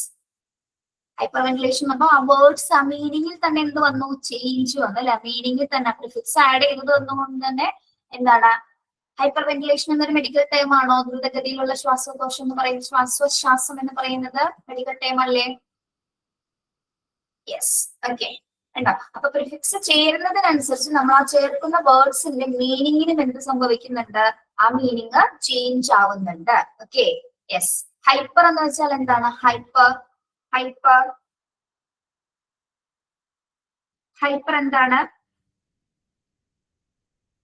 ഹൈപ്പർ വെന്റിലേഷൻ അപ്പൊ ആ വേർഡ്സ് ആ മീനിങ്ങിൽ തന്നെ എന്ത് വന്നു? ചേഞ്ച് വന്നു അല്ലെ. മീനിങ്ങിൽ തന്നെ പ്രിഫിക്സ് ആഡ് ചെയ്തത് വന്നുകൊണ്ട് തന്നെ എന്താണ്? ഹൈപ്പർ വെന്റിലേഷൻ എന്നൊരു മെഡിക്കൽ ടൈം ആണോ? ദ്രുതഗതിയിലുള്ള ശ്വാസകോശം എന്ന് പറയുന്നത്, ശ്വാസോച്ഛ്വാസം എന്ന് പറയുന്നത് മെഡിക്കൽ ടൈം അല്ലേ? യെസ്. ഓക്കെ. ഉണ്ടോ? അപ്പൊ പ്രിഫിക്സ് ചേരുന്നതിനനുസരിച്ച് നമ്മൾ ആ ചേർക്കുന്ന വേർഡ്സിന്റെ മീനിങ്ങിനും എന്ത് സംഭവിക്കുന്നുണ്ട്? ആ മീനിങ് ചേഞ്ച് ആവുന്നുണ്ട്. ഓക്കെ. യെസ്. ഹൈപ്പർ എന്ന് വെച്ചാൽ എന്താണ്? ഹൈപ്പർ ഹൈപ്പർ ഹൈപ്പർ എന്താണ്?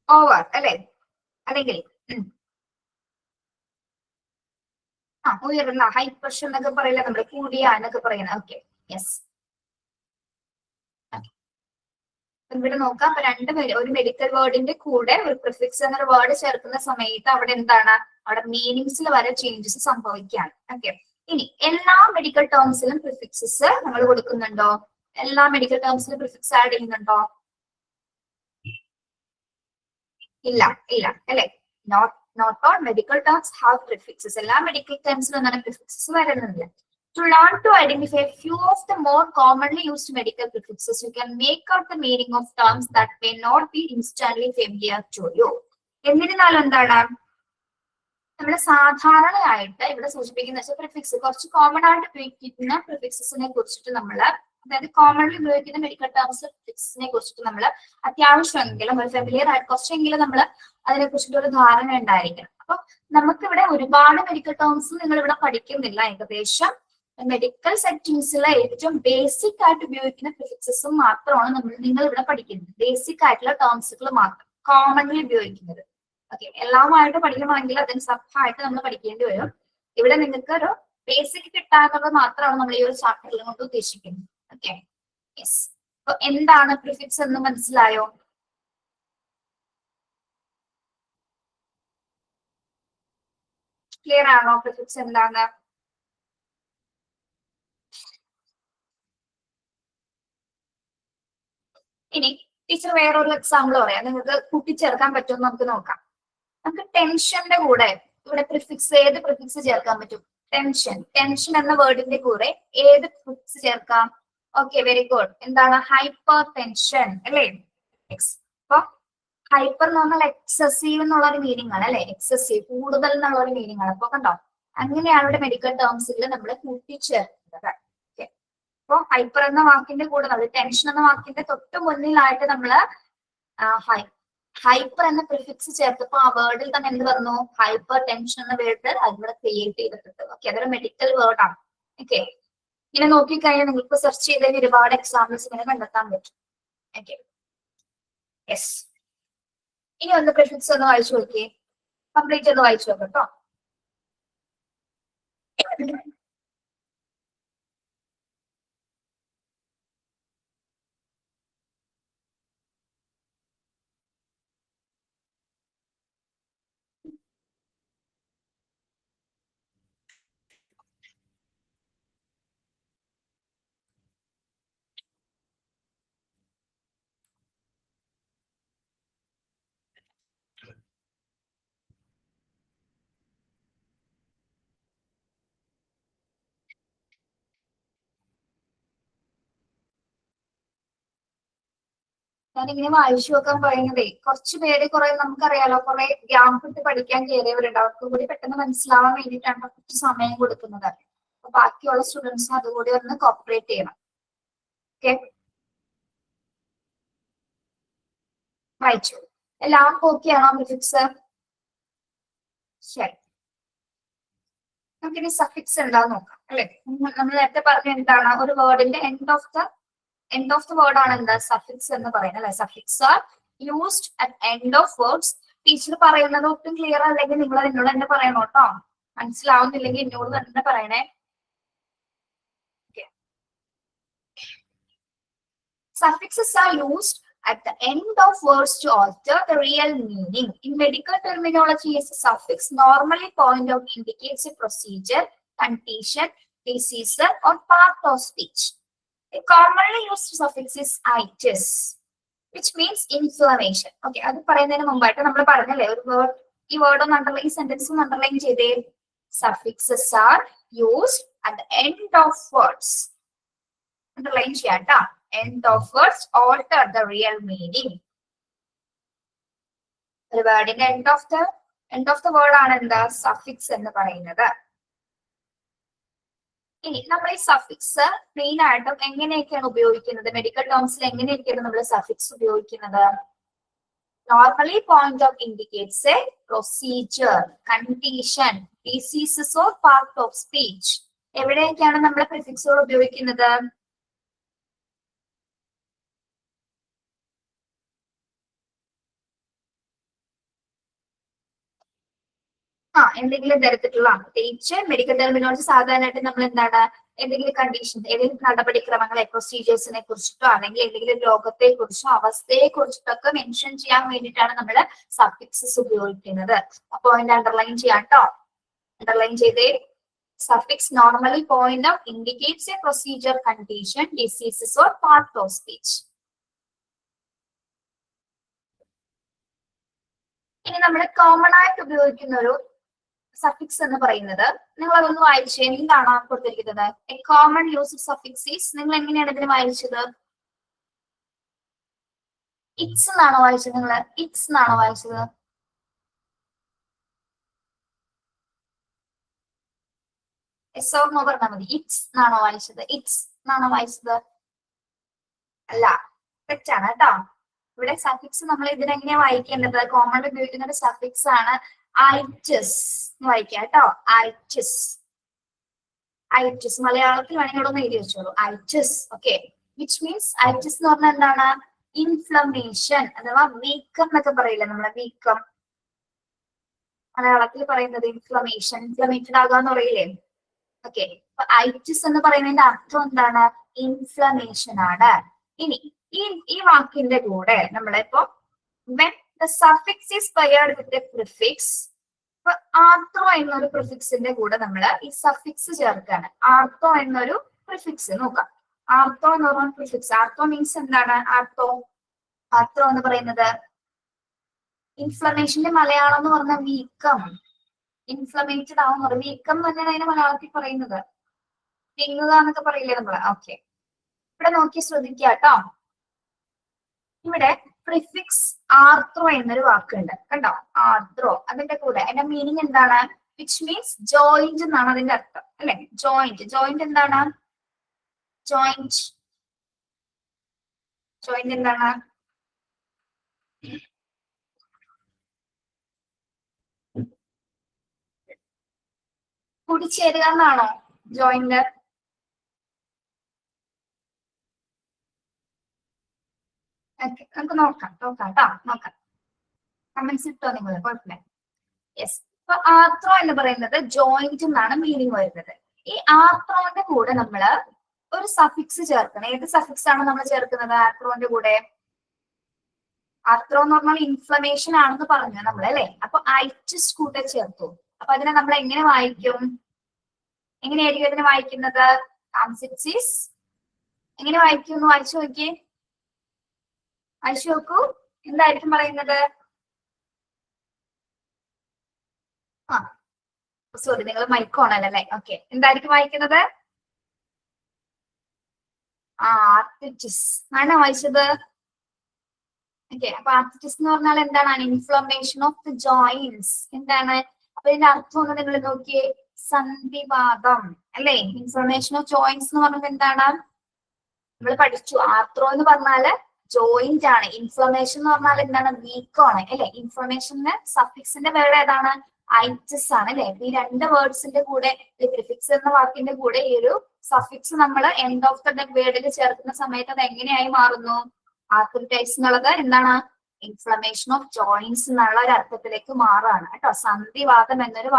ഓവർ അല്ലെ. അല്ലെങ്കിൽ ഉയർന്ന ഹൈ പ്രഷർ എന്നൊക്കെ പറയില്ല നമ്മൾ, കൂടിയ എന്നൊക്കെ പറയുന്നത്. ഓക്കെ. യെസ്. ഇവിടെ നോക്കാം. അപ്പൊ ഒരു മെഡിക്കൽ വേർഡിന്റെ കൂടെ ഒരു പ്രിഫിക്സ് എന്നൊരു വേർഡ് ചേർക്കുന്ന സമയത്ത് അവിടെ എന്താണ്? അവിടെ മീനിങ്സിൽ വരെ ചേഞ്ചസ് സംഭവിക്കുകയാണ്. ഓക്കെ. ഇനി എല്ലാ മെഡിക്കൽ ടേംസിലും പ്രിഫിക്സസ് നമ്മൾ കൊടുക്കുന്നുണ്ടോ? എല്ലാ മെഡിക്കൽ ടേംസിലും പ്രിഫിക്സ് ആഡ് ചെയ്യുന്നുണ്ടോ? ഇല്ല ഇല്ല അല്ലെ. Not all medical terms have prefixes. എല്ലാ മെഡിക്കൽ ടേംസിലും എന്താണ്? പ്രിഫിക്സസ് വരുന്നില്ല. To learn to identify few of the more commonly used medical prefixes, you can make out the meaning of terms that may not be instantly familiar to you. എന്നിരുന്നാലും എന്താണ് നമ്മൾ സാധാരണയായിട്ട് ഇവിടെ സൂചിപ്പിക്കുന്ന പ്രിഫിക്സ് കുറച്ച് കോമൺ ആയിട്ട് ഉപയോഗിക്കുന്ന പ്രിഫിക്സസിനെ കുറിച്ചിട്ട് നമ്മൾ, അതായത് കോമൺലി ഉപയോഗിക്കുന്ന മെഡിക്കൽ ടേംസ് പ്രിഫിക്സിനെ കുറിച്ചിട്ട് നമ്മൾ അത്യാവശ്യമെങ്കിലും ഒരു ഫെമിലിയർ ആയിട്ട് കുറച്ചെങ്കിലും നമ്മൾ അതിനെ കുറിച്ചിട്ട് ഒരു ധാരണ ഉണ്ടായിരിക്കണം. അപ്പൊ നമുക്കിവിടെ ഒരുപാട് മെഡിക്കൽ ടേംസ് നിങ്ങൾ ഇവിടെ പഠിക്കുന്നില്ല. ഏകദേശം മെഡിക്കൽ സെറ്റിംഗ്സിലെ ഏറ്റവും ബേസിക് ആയിട്ട് ഉപയോഗിക്കുന്ന പ്രിഫിക്സസും മാത്രമാണ് നിങ്ങൾ ഇവിടെ പഠിക്കുന്നത്. ബേസിക് ആയിട്ടുള്ള ടേംസുകൾ മാത്രം കോമൺലി ഉപയോഗിക്കുന്നത്. ഓക്കെ. എല്ലാമായിട്ട് പഠിക്കണമെങ്കിൽ അതിന് സബായിട്ട് നമ്മൾ പഠിക്കേണ്ടി വരും. ഇവിടെ നിങ്ങൾക്ക് ഒരു ബേസിക് കിട്ടാത്തത് മാത്രമാണ് നമ്മൾ ഈ ഒരു ചാപ്റ്ററിൽ കൊണ്ട് ഉദ്ദേശിക്കുന്നത്. ഓക്കെ. യെസ്. അപ്പൊ എന്താണ് പ്രിഫിക്സ് എന്ന് മനസ്സിലായോ? ക്ലിയർ ആണോ പ്രിഫിക്സ് എന്താണ്? ഇനി ടീച്ചർ വേറൊരു എക്സാമ്പിൾ പറയാം. നിങ്ങൾക്ക് കൂട്ടിച്ചേർക്കാൻ പറ്റുമെന്ന് നമുക്ക് നോക്കാം. നമുക്ക് ടെൻഷന്റെ കൂടെ ഇവിടെ പ്രിഫിക്സ്, ഏത് പ്രിഫിക്സ് ചേർക്കാൻ പറ്റും? ടെൻഷൻ. ടെൻഷൻ എന്ന വേർഡിന്റെ കൂടെ ഏത് പ്രിഫിക്സ് ചേർക്കാം? Okay, very good. എന്താണ്? ഹൈപ്പർ ടെൻഷൻ അല്ലേ. അപ്പൊ ഹൈപ്പർ എന്ന് പറഞ്ഞാൽ എക്സസീവ് എന്നുള്ള ഒരു മീനിങ് ആണ് അല്ലെ. എക്സസീവ്, കൂടുതൽ എന്നുള്ള ഒരു മീനിങ് ആണ്. അപ്പൊ കണ്ടോ, അങ്ങനെയാണ് ഇവിടെ മെഡിക്കൽ ടേംസിൽ നമ്മൾ കൂട്ടിച്ചേർക്കുന്നത്. അപ്പൊ ഹൈപ്പർ എന്ന വാക്കിന്റെ കൂടെ നമ്മൾ ടെൻഷൻ എന്ന വാക്കിന്റെ തൊട്ട് മുന്നിലായിട്ട് നമ്മള് ഹൈപ്പർ എന്ന പ്രിഫിക്സ് ചേർത്തപ്പോ ആ വേർഡിൽ തന്നെ എന്ത് പറഞ്ഞു? ഹൈപ്പർ ടെൻഷൻ എന്ന വേർഡ് അതിവിടെ ക്രിയേറ്റ് ചെയ്തിട്ടുണ്ട്. ഓക്കെ, അതൊരു മെഡിക്കൽ വേർഡ് ആണ്. ഓക്കെ. ഇങ്ങനെ നോക്കിക്കഴിഞ്ഞാൽ നിങ്ങൾക്ക് സെർച്ച് ചെയ്ത ഒരുപാട് എക്സാമ്പിൾസ് ഇങ്ങനെ കണ്ടെത്താൻ പറ്റും. Okay, yes. ഇനി ഒന്ന് പ്രിഫിക്സ് ഒന്ന് വായിച്ചു നോക്കിയേ, കംപ്ലീറ്റ് ഒന്ന് വായിച്ചു നോക്കാം കേട്ടോ. ഞാനിങ്ങനെ വായിച്ചു നോക്കാൻ പറയുന്നതേ, കുറച്ച് പേര് കുറെ നമുക്കറിയാലോ, കുറെ ഗ്യാപ്പ് ഇട്ട് പഠിക്കാൻ കയറിയവരുണ്ട്. അവർക്ക് കൂടി പെട്ടെന്ന് മനസ്സിലാവാൻ വേണ്ടിയിട്ടാണ് കുറച്ച് സമയം കൊടുക്കുന്നത്. അപ്പൊ ബാക്കിയുള്ള സ്റ്റുഡൻസ് അതുകൂടി ഒന്ന് കോപ്പറേറ്റ് ചെയ്യണം. ഓക്കെ, വായിച്ചു. എല്ലാവർക്കും ഓക്കെ ആണോ പ്രിഫിക്സ്? ശരി, നമുക്കിനി സഫിക്സ് എന്താന്ന് നോക്കാം അല്ലെ. നമ്മൾ നേരത്തെ പറഞ്ഞ എന്താണ്, ഒരു വേർഡിന്റെ എൻഡ് ഓഫ് ദ വേർഡ് ആണ് എന്താ സഫിക്സ് എന്ന് പറയുന്നത് അല്ലെ. Suffix are used at end of words. Teacher പറയുന്നത് ഒട്ടും ക്ലിയർ അല്ലെങ്കിൽ നിങ്ങൾ എന്നോട് തന്നെ പറയണം കേട്ടോ. മനസ്സിലാവുന്നില്ലെങ്കിൽ എന്നോട് തന്നെ പറയണേ. Suffixes are used at the end of words to alter the real meaning. In medical terminology, a suffix normally point out indicates a procedure, condition, disease, or part of speech. A commonly used suffix is itis, which means inflammation. Okay, അത് പറയുന്നതിന് മുമ്പായിട്ട് നമ്മൾ പറഞ്ഞല്ലേ ഒരു word, ഈ word ഒന്ന് underline, ഈ sentence ഒന്ന് അണ്ടർലൈൻ ചെയ്തേ. Suffixes are used at the end of words. Underline ചെയ്യാം കേട്ടോ. End of words alter the real meaning. ഒരു വേർഡിന്റെ end of the word ആണ് എന്താ സഫിക്സ് എന്ന് പറയുന്നത്. ഇനി നമ്മൾ ഈ സഫിക്സ് മെയിൻ ആയിട്ടും എങ്ങനെയൊക്കെയാണ് ഉപയോഗിക്കുന്നത്, മെഡിക്കൽ ടേംസിൽ എങ്ങനെയൊക്കെയാണ് നമ്മൾ സഫിക്സ് ഉപയോഗിക്കുന്നത്? Normally point of indicates A procedure, condition, diseases or part of speech. എവിടെയൊക്കെയാണ് നമ്മൾ പ്രിഫിക്സുകൾ ഉപയോഗിക്കുന്നത്? എന്തെങ്കിലും തരത്തിലുള്ള, പ്രത്യേകിച്ച് മെഡിക്കൽ ടെർമിനോളജി സാധാരണയായിട്ട് നമ്മൾ എന്താണ്, എന്തെങ്കിലും കണ്ടീഷൻ, ഏതെങ്കിലും നടപടിക്രമങ്ങളെ, പ്രൊസീജിയേഴ്സിനെ കുറിച്ചിട്ടോ അല്ലെങ്കിൽ എന്തെങ്കിലും രോഗത്തെ കുറിച്ചോ അവസ്ഥയെ കുറിച്ചിട്ടൊക്കെ മെൻഷൻ ചെയ്യാൻ വേണ്ടിയിട്ടാണ് നമ്മൾ സഫിക്സസ് ഉപയോഗിക്കുന്നത്. അപ്പൊ അതിന്റെ അണ്ടർലൈൻ ചെയ്യാം കേട്ടോ. അണ്ടർലൈൻ ചെയ്തേ. Suffix normally point of indicates A procedure, condition, diseases or part of speech. ഇനി നമ്മൾ കോമൺ ആയിട്ട് ഉപയോഗിക്കുന്ന ഒരു സഫിക്സ് എന്ന് പറയുന്നത്, നിങ്ങൾ അതൊന്ന് വായിച്ചേ. എന്താണ് കൊടുത്തിരിക്കുന്നത്? A common use suffix is, നിങ്ങൾ എങ്ങനെയാണ് ഇതിന് വായിച്ചത്? ഇറ്റ്സ് എന്നാണോ വായിച്ചത്? നിങ്ങൾ ഇറ്റ്സ് എന്നാണോ വായിച്ചത്? എസ് ഓർ നോ പറഞ്ഞാൽ മതി. ഇറ്റ്സ് എന്നാണോ വായിച്ചത്? ഇറ്റ്സ് എന്നാണോ വായിച്ചത്? അല്ല, തെറ്റാണ് കേട്ടോ. ഇവിടെ സഫിക്സ് നമ്മൾ ഇതിനെങ്ങനെയാ വായിക്കേണ്ടത്? കോമൺ ഉപയോഗിക്കുന്ന ഒരു സഫിക്സ് ആണ് ഐറ്റിസ് വായിക്കാം കേട്ടോ. ഐറ്റിസ്, ഐറ്റിസ് മലയാളത്തിൽ വേണമെങ്കിൽ ഇവിടെ ഒന്ന് എഴുതി വെച്ചോളൂ. ഐറ്റിസ്, ഓക്കെ. വിച്ച് മീൻസ്, ഐറ്റിസ് എന്ന് പറഞ്ഞാൽ എന്താണ്? ഇൻഫ്ലമേഷൻ അഥവാ വീക്കം എന്നൊക്കെ പറയില്ലേ നമ്മളെ, വീക്കം. മലയാളത്തിൽ പറയുന്നത് ഇൻഫ്ലമേഷൻ, ഇൻഫ്ലമേറ്റഡ് ആകാന്ന് പറയില്ലേ. ഓക്കെ, അപ്പൊ ഐറ്റിസ് എന്ന് പറയുന്നതിന്റെ അർത്ഥം എന്താണ്? ഇൻഫ്ലമേഷൻ ആണ്. ഇനി ഈ വാക്കിന്റെ കൂടെ നമ്മളിപ്പോ when the suffix is paired with a prefix, ഇപ്പൊ ആർത്തോ എന്നൊരു പ്രിഫിക്സിന്റെ കൂടെ നമ്മൾ ഈ സഫിക്സ് ചേർക്കാണ്. ആർത്തോ എന്നൊരു പ്രിഫിക്സ് നോക്കാം. ആർത്തോ എന്ന് പറഞ്ഞ പ്രിഫിക്സ്, ആർത്തോ മീൻസ് എന്താണ്? ആർത്തോ എന്ന് പറയുന്നത് ഇൻഫ്ലമേഷന്റെ മലയാളം എന്ന് പറഞ്ഞ വീക്കം, ഇൻഫ്ലമേറ്റഡ് ആവുന്ന പറയും. വീക്കം തന്നെയാണ് അതിന് മലയാളത്തിൽ പറയുന്നത്. തിങ്ങുക എന്നൊക്കെ പറയില്ലേ നമ്മള്. ഓക്കെ, ഇവിടെ നോക്കി ശ്രദ്ധിക്കുക കേട്ടോ. ഇവിടെ പ്രിഫിക്സ് ആർത്രോ എന്നൊരു വാക്കുണ്ട് കണ്ടോ, ആർത്രോ. അതിന്റെ കൂടെ അതിന്റെ മീനിങ് എന്താണ്? വിച്ച് മീൻസ് ജോയിന്റ് എന്നാണ് അതിന്റെ അർത്ഥം അല്ലെ. ജോയിന്റ്, ജോയിന്റ് എന്താണ്? ജോയിന്റ്, ജോയിന്റ് എന്താണ്? കൂടിച്ചേരുക എന്നാണോ ജോയിന്റ്? ഓക്കെ, നമുക്ക് നോക്കാം കേട്ടോ, നോക്കാം. കമന്റ്സ് ഇട്ടോ നിങ്ങൾ, കുഴപ്പമില്ല. യെസ്, അപ്പൊ ആർത്രോ എന്ന് പറയുന്നത് ജോയിന്റ് എന്നാണ് മീനിങ് വരുന്നത്. ഈ ആർത്രോന്റെ കൂടെ നമ്മള് ഒരു സഫിക്സ് ചേർക്കണം. ഏത് സഫിക്സ് ആണ് നമ്മൾ ചേർക്കുന്നത് ആർത്രോന്റെ കൂടെ? ആർത്രോ എന്ന് പറഞ്ഞാൽ ഇൻഫ്ലമേഷൻ ആണെന്ന് പറഞ്ഞു നമ്മൾ, അല്ലെ? അപ്പൊ ഐറ്റിസ് കൂടെ ചേർത്തു. അപ്പൊ അതിനെ നമ്മൾ എങ്ങനെ വായിക്കും? എങ്ങനെയായിരിക്കും അതിനെ വായിക്കുന്നത്? കാംസിറ്റിസ് എങ്ങനെ വായിക്കും എന്ന് വായിച്ചു നോക്കിയേ, വായിച്ചു നോക്കൂ. എന്തായിരിക്കും പറയുന്നത്? ആ സോറി, നിങ്ങൾ മൈക്കോണല്ലേ? ഓക്കെ, എന്തായിരിക്കും വായിക്കുന്നത്? ആർത്തിറ്റിസ് ആണോ വായിച്ചത്? ഓക്കെ, അപ്പൊ ആർത്തിറ്റിസ് എന്ന് പറഞ്ഞാൽ എന്താണ്? Inflammation of the joints. എന്താണ് അപ്പൊ ഇതിന്റെ അർത്ഥം ഒന്ന് നിങ്ങൾ നോക്കിയേ, സന്ധിവാതം അല്ലെ? ഇൻഫ്ലമേഷൻ ഓഫ് ജോയിന്റ്സ് എന്ന് പറഞ്ഞത് എന്താണ്? നമ്മൾ പഠിച്ചു, ആർത്രോ എന്ന് പറഞ്ഞാല് ജോയിന്റ് ആണ്. ഇൻഫ്ലമേഷൻ എന്ന് പറഞ്ഞാൽ എന്താണ്? വീക്കാണ് അല്ലെ? ഇൻഫ്ലമേഷന്റെ സഫിക്സിന്റെ വേർഡ് ഏതാണ്? ഐറ്റിസ് ആണ് അല്ലെ? ഈ രണ്ട് വേർഡ്സിന്റെ കൂടെ, പ്രിഫിക്സ് എന്ന വാക്കിന്റെ കൂടെ ഈ ഒരു സഫിക്സ് നമ്മൾ എൻഡ് ഓഫ് ദ വേർഡിൽ ചേർക്കുന്ന സമയത്ത് അത് എങ്ങനെയായി മാറുന്നു? ആർത്തൈറ്റിസ് എന്നുള്ളത് എന്താണ്? ഇൻഫ്ലമേഷൻ ഓഫ് ജോയിന്റ്സ് എന്നുള്ള ഒരു അർത്ഥത്തിലേക്ക് മാറാണ് കേട്ടോ. സന്ധിവാതം എന്നൊരു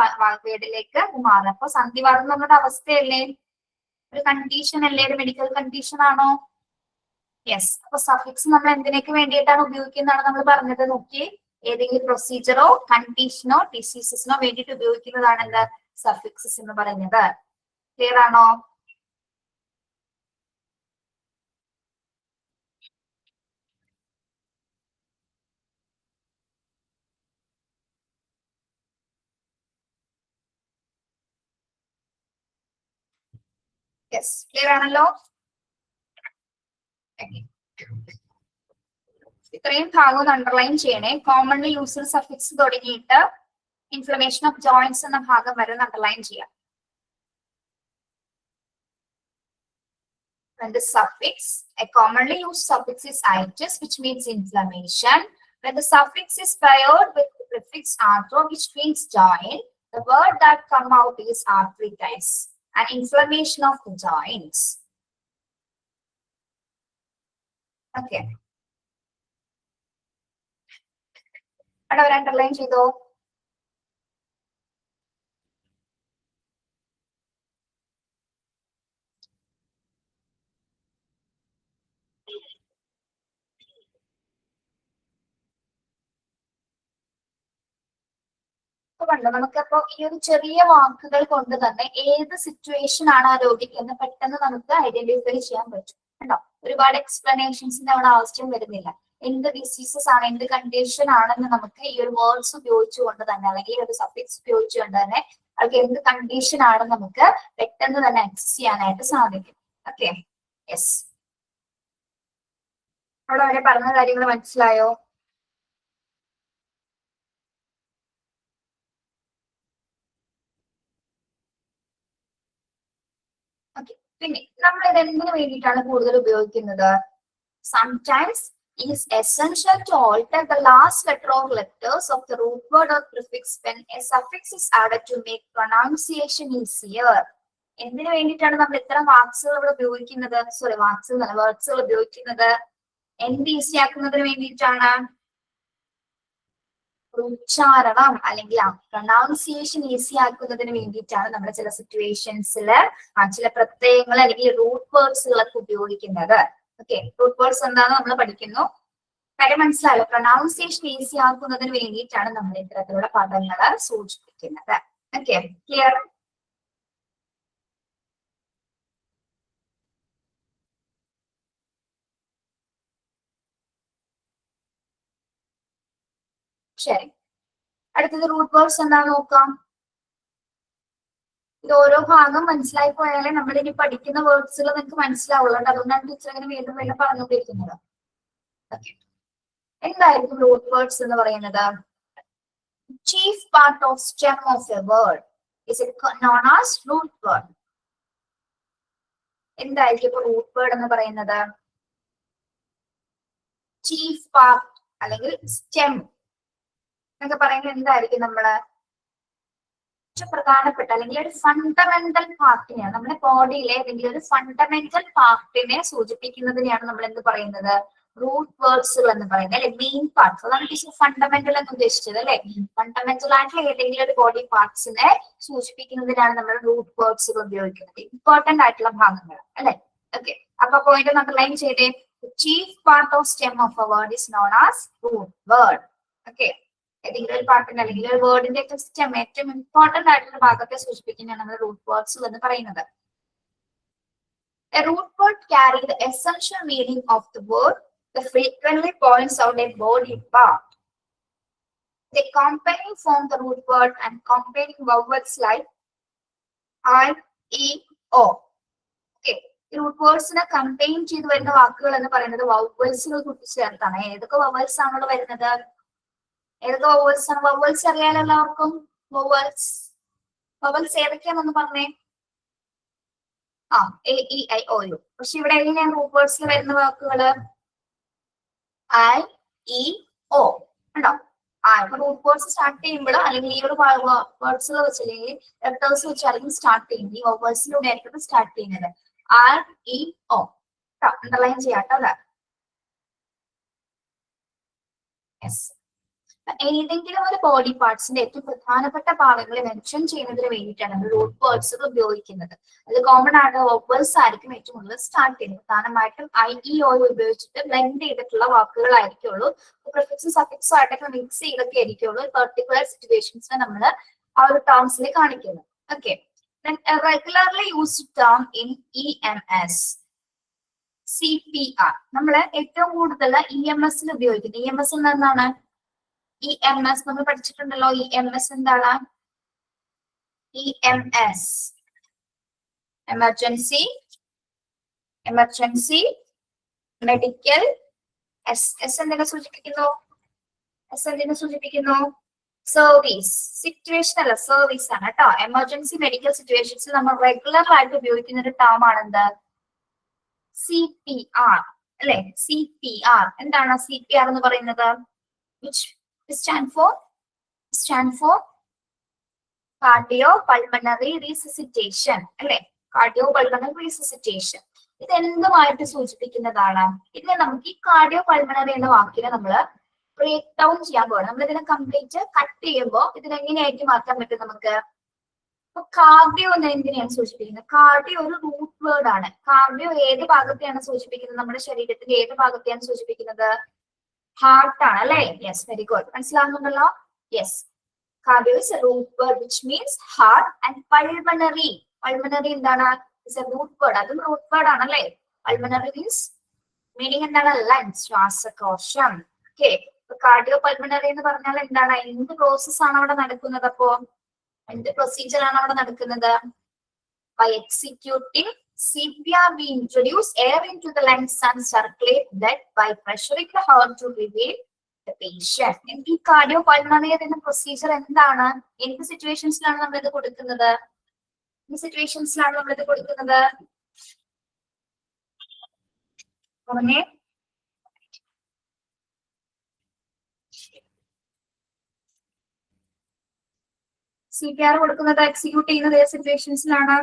വേർഡിലേക്ക് മാറും. അപ്പൊ സന്ധിവാതം നമ്മുടെ അവസ്ഥയല്ലേ? ഒരു കണ്ടീഷൻ അല്ലേ? ഒരു മെഡിക്കൽ കണ്ടീഷൻ ആണോ? യെസ്. അപ്പൊ സഫിക്സ് നമ്മൾ എന്തിനൊക്കെ വേണ്ടിയിട്ടാണ് ഉപയോഗിക്കുന്നതാണ് നമ്മൾ പറഞ്ഞത്? നോക്കി, ഏതെങ്കിലും പ്രൊസീജിയറോ കണ്ടീഷനോ ഡിസീസസിനോ വേണ്ടിയിട്ട് ഉപയോഗിക്കുന്നതാണ് എന്താ സഫിക്സസ് എന്ന് പറയുന്നത്. ക്ലിയർ ആണോ? യെസ്, ക്ലിയർ ആണല്ലോ? ഇത്രയും ഭാഗം ഒന്ന് അണ്ടർലൈൻ ചെയ്യണേ. കോമൺലി യൂസ്ഡ് സഫിക്സ് തുടങ്ങിയിട്ട് ഇൻഫ്ലമേഷൻ ഓഫ് ജോയിന്റ്സ് എന്ന ഭാഗം വരെ ഒന്ന് അണ്ടർലൈൻ ചെയ്യാം. When the suffix, a commonly used suffix is itis, which means inflammation. When the suffix is paired with the prefix arthro, which means joint, the word that come out is arthritis, an inflammation of the joints. Okay. അവിടെ ഒരു underline ചെയ്തോ? കണ്ടോ, നമുക്കപ്പോ ഈ ഒരു ചെറിയ വാക്കുകൾ കൊണ്ട് തന്നെ ഏത് സിറ്റുവേഷൻ ആണ് ആ രോഗിക്ക് എന്ന് പെട്ടെന്ന് നമുക്ക് ഐഡന്റിഫൈ ചെയ്യാൻ പറ്റും. കണ്ടോ, ഒരുപാട് എക്സ്പ്ലനേഷൻസിന്റെ അവിടെ ആവശ്യം വരുന്നില്ല. എന്ത് ഡിസീസസ് ആണ്, എന്ത് കണ്ടീഷൻ ആണെന്ന് നമുക്ക് ഈ ഒരു വേർഡ്സ് ഉപയോഗിച്ചുകൊണ്ട് തന്നെ, അല്ലെങ്കിൽ ഈ ഒരു സഫിക്സ് ഉപയോഗിച്ചുകൊണ്ട് തന്നെ അവർക്ക് എന്ത് കണ്ടീഷൻ ആണെന്ന് നമുക്ക് പെട്ടെന്ന് തന്നെ ആക്സസ് ചെയ്യാനായിട്ട് സാധിക്കും. Okay, yes. അവിടെ വരെ പറഞ്ഞ കാര്യങ്ങൾ മനസ്സിലായോ? ഓക്കെ, പിന്നെ നമ്മൾ ഇത് എന്തിനു വേണ്ടിയിട്ടാണ് കൂടുതൽ ഉപയോഗിക്കുന്നത്? Sometimes is essential to alter the last letter or letters of the root word or prefix when a suffix is added to make pronunciation easier. എന്തിനു വേണ്ടിയിട്ടാണ് നമ്മൾ ഇത്തരം വാക്സുകൾ ഇവിടെ ഉപയോഗിക്കുന്നത്? സോറി, വേർഡ്സുകൾ ഉപയോഗിക്കുന്നത് എന്ത് ഈസി ആക്കുന്നതിന് വേണ്ടിയിട്ടാണ്? ഉച്ചാരണം അല്ലെങ്കിൽ പ്രൊനൗൺസിയേഷൻ ഈസി ആക്കുന്നതിന് വേണ്ടിയിട്ടാണ് നമ്മൾ ചില സിറ്റുവേഷൻസിൽ ചില പ്രത്യയങ്ങൾ അല്ലെങ്കിൽ റൂട്ട് വേർഡ്സുകളൊക്കെ ഉപയോഗിക്കുന്നത്. ഓക്കെ, റൂട്ട് വേർഡ്സ് എന്താണെന്ന് നമ്മൾ പഠിക്കുന്നു. കാര്യം മനസ്സിലായല്ലോ? പ്രൊനൗൺസിയേഷൻ ഈസി ആക്കുന്നതിന് വേണ്ടിയിട്ടാണ് നമ്മൾ ഇത്തരത്തിലുള്ള പദങ്ങൾ സൂചിപ്പിക്കുന്നത്. Okay, clear? ശരി, അടുത്തത് റൂട്ട് വേർഡ്സ് എന്താണെന്ന് നോക്കാം. ഇത് ഓരോ ഭാഗം മനസ്സിലായി പോയാലേ നമ്മൾ ഇനി പഠിക്കുന്ന വേർഡ്സുകൾ നിങ്ങൾക്ക് മനസ്സിലാവുള്ളൂ. അതുകൊണ്ടാണ് ടീച്ചർ അങ്ങനെ വീണ്ടും വീണ്ടും പറഞ്ഞുകൊണ്ടിരിക്കുന്നത്. ഓക്കെ, എന്തായിരിക്കും റൂട്ട് വേർഡ്സ് എന്ന് പറയുന്നത്? Chief part of stem of a word is known as root word. എന്തായിരിക്കും ഇപ്പൊ റൂട്ട് വേർഡ് എന്ന് പറയുന്നത്? ചീഫ് പാർട്ട് അല്ലെങ്കിൽ സ്റ്റെം എന്നൊക്കെ പറയുന്നത് എന്തായിരിക്കും? നമ്മള് പ്രധാനപ്പെട്ട അല്ലെങ്കിൽ ഒരു ഫണ്ടമെന്റൽ പാർട്ടിനെയാണ്, നമ്മുടെ ബോഡിയിലെ ഏതെങ്കിലും ഒരു ഫണ്ടമെന്റൽ പാർട്ടിനെ സൂചിപ്പിക്കുന്നതിനെയാണ് നമ്മൾ എന്ത് പറയുന്നത്? റൂട്ട് വേർഡ്സുകൾ എന്ന് പറയുന്നത് അല്ലെ, മെയിൻ പാർട്സ്. അതാണ് ടീച്ചർ ഫണ്ടമെന്റൽ എന്ന് ഉദ്ദേശിച്ചത് അല്ലെ. ഫണ്ടമെന്റൽ ആയിട്ടുള്ള ഏതെങ്കിലും ഒരു ബോഡി പാർട്സിനെ സൂചിപ്പിക്കുന്നതിനാണ് നമ്മൾ റൂട്ട് വേർഡ്സുകൾ ഉപയോഗിക്കുന്നത്, ഇമ്പോർട്ടന്റ് ആയിട്ടുള്ള ഭാഗങ്ങൾ അല്ലെ. ഓക്കെ, അപ്പൊ പോയിന്റ് അണ്ടർലൈൻ ചെയ്തേ. Chief part of stem of a word is known as root word. Okay, ഏതെങ്കിലും ഒരു പാർട്ടിന്റെ അല്ലെങ്കിൽ ഒരു വേർഡിന്റെ ഒക്കെ സ്റ്റെം ഏറ്റവും ഇമ്പോർട്ടന്റ് ആയിട്ടുള്ള ഭാഗത്തെ സൂചിപ്പിക്കുന്നതാണ് നമ്മൾ റൂട്ട് വേർഡ്സ് എന്ന് പറയുന്നത്. A root word carry the essential meaning of the word that frequently points out a body part. The compounding form the root word and compounding vowels like I, E, O. Okay. Root വേർഡ്സിനെ combine ചെയ്ത് വരുന്ന വാക്കുകൾ എന്ന് പറയുന്നത് വവൽസുകൾ കൂട്ടിച്ചേർത്താണ്. ഏതൊക്കെ vowels ആണല്ലോ വരുന്നത്? ഏതൊക്കെ വവൽസ് ആണ്? വവൽസ് അറിയാലോ എല്ലാവർക്കും. വവൽസ് ഏതൊക്കെയാണെന്ന് പറഞ്ഞേ. A, e, i, o, u. പക്ഷെ ഇവിടെ എങ്ങനെയാണ് റൂട്ട് വേർഡ്സിൽ വരുന്ന വാക്കുകള്? ഐ, ഇ, ഒ ഉണ്ടോ? റൂട്ട് വേർഡ്സ് സ്റ്റാർട്ട് ചെയ്യുമ്പോൾ അല്ലെങ്കിൽ ഈ ഒരു വേർഡ്സുകൾ വെച്ച് അല്ലെങ്കിൽ ലെറ്റേഴ്സ് വെച്ചായിരിക്കും സ്റ്റാർട്ട് ചെയ്യുന്നത്. ഈ വേർഡ്സിലൂടെ ആയിരിക്കും സ്റ്റാർട്ട് ചെയ്യുന്നത്. R, E, O. അണ്ടർലൈൻ ചെയ്യാട്ടോ അല്ലെ. ഏതെങ്കിലും ഒരു ബോഡി പാർട്സിന്റെ ഏറ്റവും പ്രധാനപ്പെട്ട ഭാഗങ്ങളെ മെൻഷൻ ചെയ്യുന്നതിന് വേണ്ടിയിട്ടാണ് റൂട്ട് വേർഡ്സുകൾ ഉപയോഗിക്കുന്നത്. അത് കോമൺ ആയിട്ട് വവൽസ് ആയിരിക്കും ഏറ്റവും കൂടുതൽ സ്റ്റാർട്ട് ചെയ്യുന്നത്. പ്രധാനമായിട്ടും ഐ, ഇ, ഒ ഉപയോഗിച്ചിട്ട് ബ്ലെൻഡ് ചെയ്തിട്ടുള്ള വാക്കുകളായിരിക്കുള്ളൂ. പ്രിഫിക്സും സഫിക്സും ആയിട്ടൊക്കെ മിക്സ് ചെയ്തൊക്കെ ആയിരിക്കുള്ളൂ പെർട്ടിക്കുലർ സിറ്റുവേഷൻസിനെ നമ്മൾ ആ ഒരു ടേംസിൽ കാണിക്കുന്നത്. Okay, regularly used term in EMS, CPR. നമ്മള് ഏറ്റവും കൂടുതൽ EMS ഉപയോഗിക്കുന്നത്. EMS എന്താണ്? EMS നമ്മൾ പഠിച്ചിട്ടുണ്ടല്ലോ. EMS എന്താണ്? EMS emergency medical. എസ് എന്തിനെ സൂചിപ്പിക്കുന്നു? സർവീസ്. സിറ്റുവേഷൻ അല്ല, സർവീസ് ആണ് കേട്ടോ. എമർജൻസി മെഡിക്കൽ സിറ്റുവേഷൻസിൽ നമ്മൾ റെഗുലർ ആയിട്ട് ഉപയോഗിക്കുന്ന ഒരു ടേം ആണ് എന്ത്? CPR അല്ലെ. CPR എന്താണ് CPR എന്ന് പറയുന്നത്? which stand for cardiopulmonary resuscitation അല്ലെ. cardiopulmonary resuscitation. ഇത് എന്തുമായിട്ട് സൂചിപ്പിക്കുന്നതാണ്? ഇതിനെ നമുക്ക് ഈ cardiopulmonary എന്ന വാക്കിനെ നമ്മൾ ബ്രേക്ക് ഡൗൺ ചെയ്യാൻ പോകണം. നമ്മൾ ഇതിനെ കംപ്ലീറ്റ് കട്ട് ചെയ്യുമ്പോൾ ഇതിനെങ്ങനെയായിട്ട് മാറ്റാൻ പറ്റും നമുക്ക്? അപ്പൊ കാർഡിയോ എന്ന് എന്തിനെയാണ് സൂചിപ്പിക്കുന്നത്? കാർഡിയോ ഒരു റൂട്ട് വേർഡ് ആണ്. കാർഡിയോ ഏത് ഭാഗത്തെയാണ് സൂചിപ്പിക്കുന്നത്? നമ്മുടെ ശരീരത്തിന്റെ ഏത് ഭാഗത്തെയാണ് സൂചിപ്പിക്കുന്നത്? ഹാർട്ട് ആണ് അല്ലെ. Yes, very good. മനസ്സിലാകുന്നുണ്ടല്ലോ. Yes, cardio is a root word which means heart. And pulmonary എന്താണ്? Is a root word. അതും റൂട്ട് വേർഡ് ആണ് അല്ലെ. പൾമണറി മീൻസ് മീനിങ് എന്താണ്? ലങ്സ്, ശ്വാസകോശം. ഓക്കെ, കാർഡിയോ പൾമണറി എന്ന് പറഞ്ഞാൽ എന്താണ്? എന്ത് പ്രോസസ് ആണ് അവിടെ നടക്കുന്നത്? അപ്പോ എന്ത് പ്രൊസീജിയർ ആണ് അവിടെ നടക്കുന്നത്? By executing CPR, we introduce air into the lungs and circulate blood by pressuring the heart to revive the patient. ഈ കാർഡിയോ പൾമണറി എന്ന പ്രൊസീജിയർ എന്താണ്? എന്ത് സിറ്റുവേഷൻസിലാണ് നമ്മൾ ഇത് കൊടുക്കുന്നത്? പറഞ്ഞേ. CPR കൊടുക്കുന്നത്, എക്സിക്യൂട്ട് ചെയ്യുന്നത് ഏത് സിറ്റുവേഷൻസിലാണ്?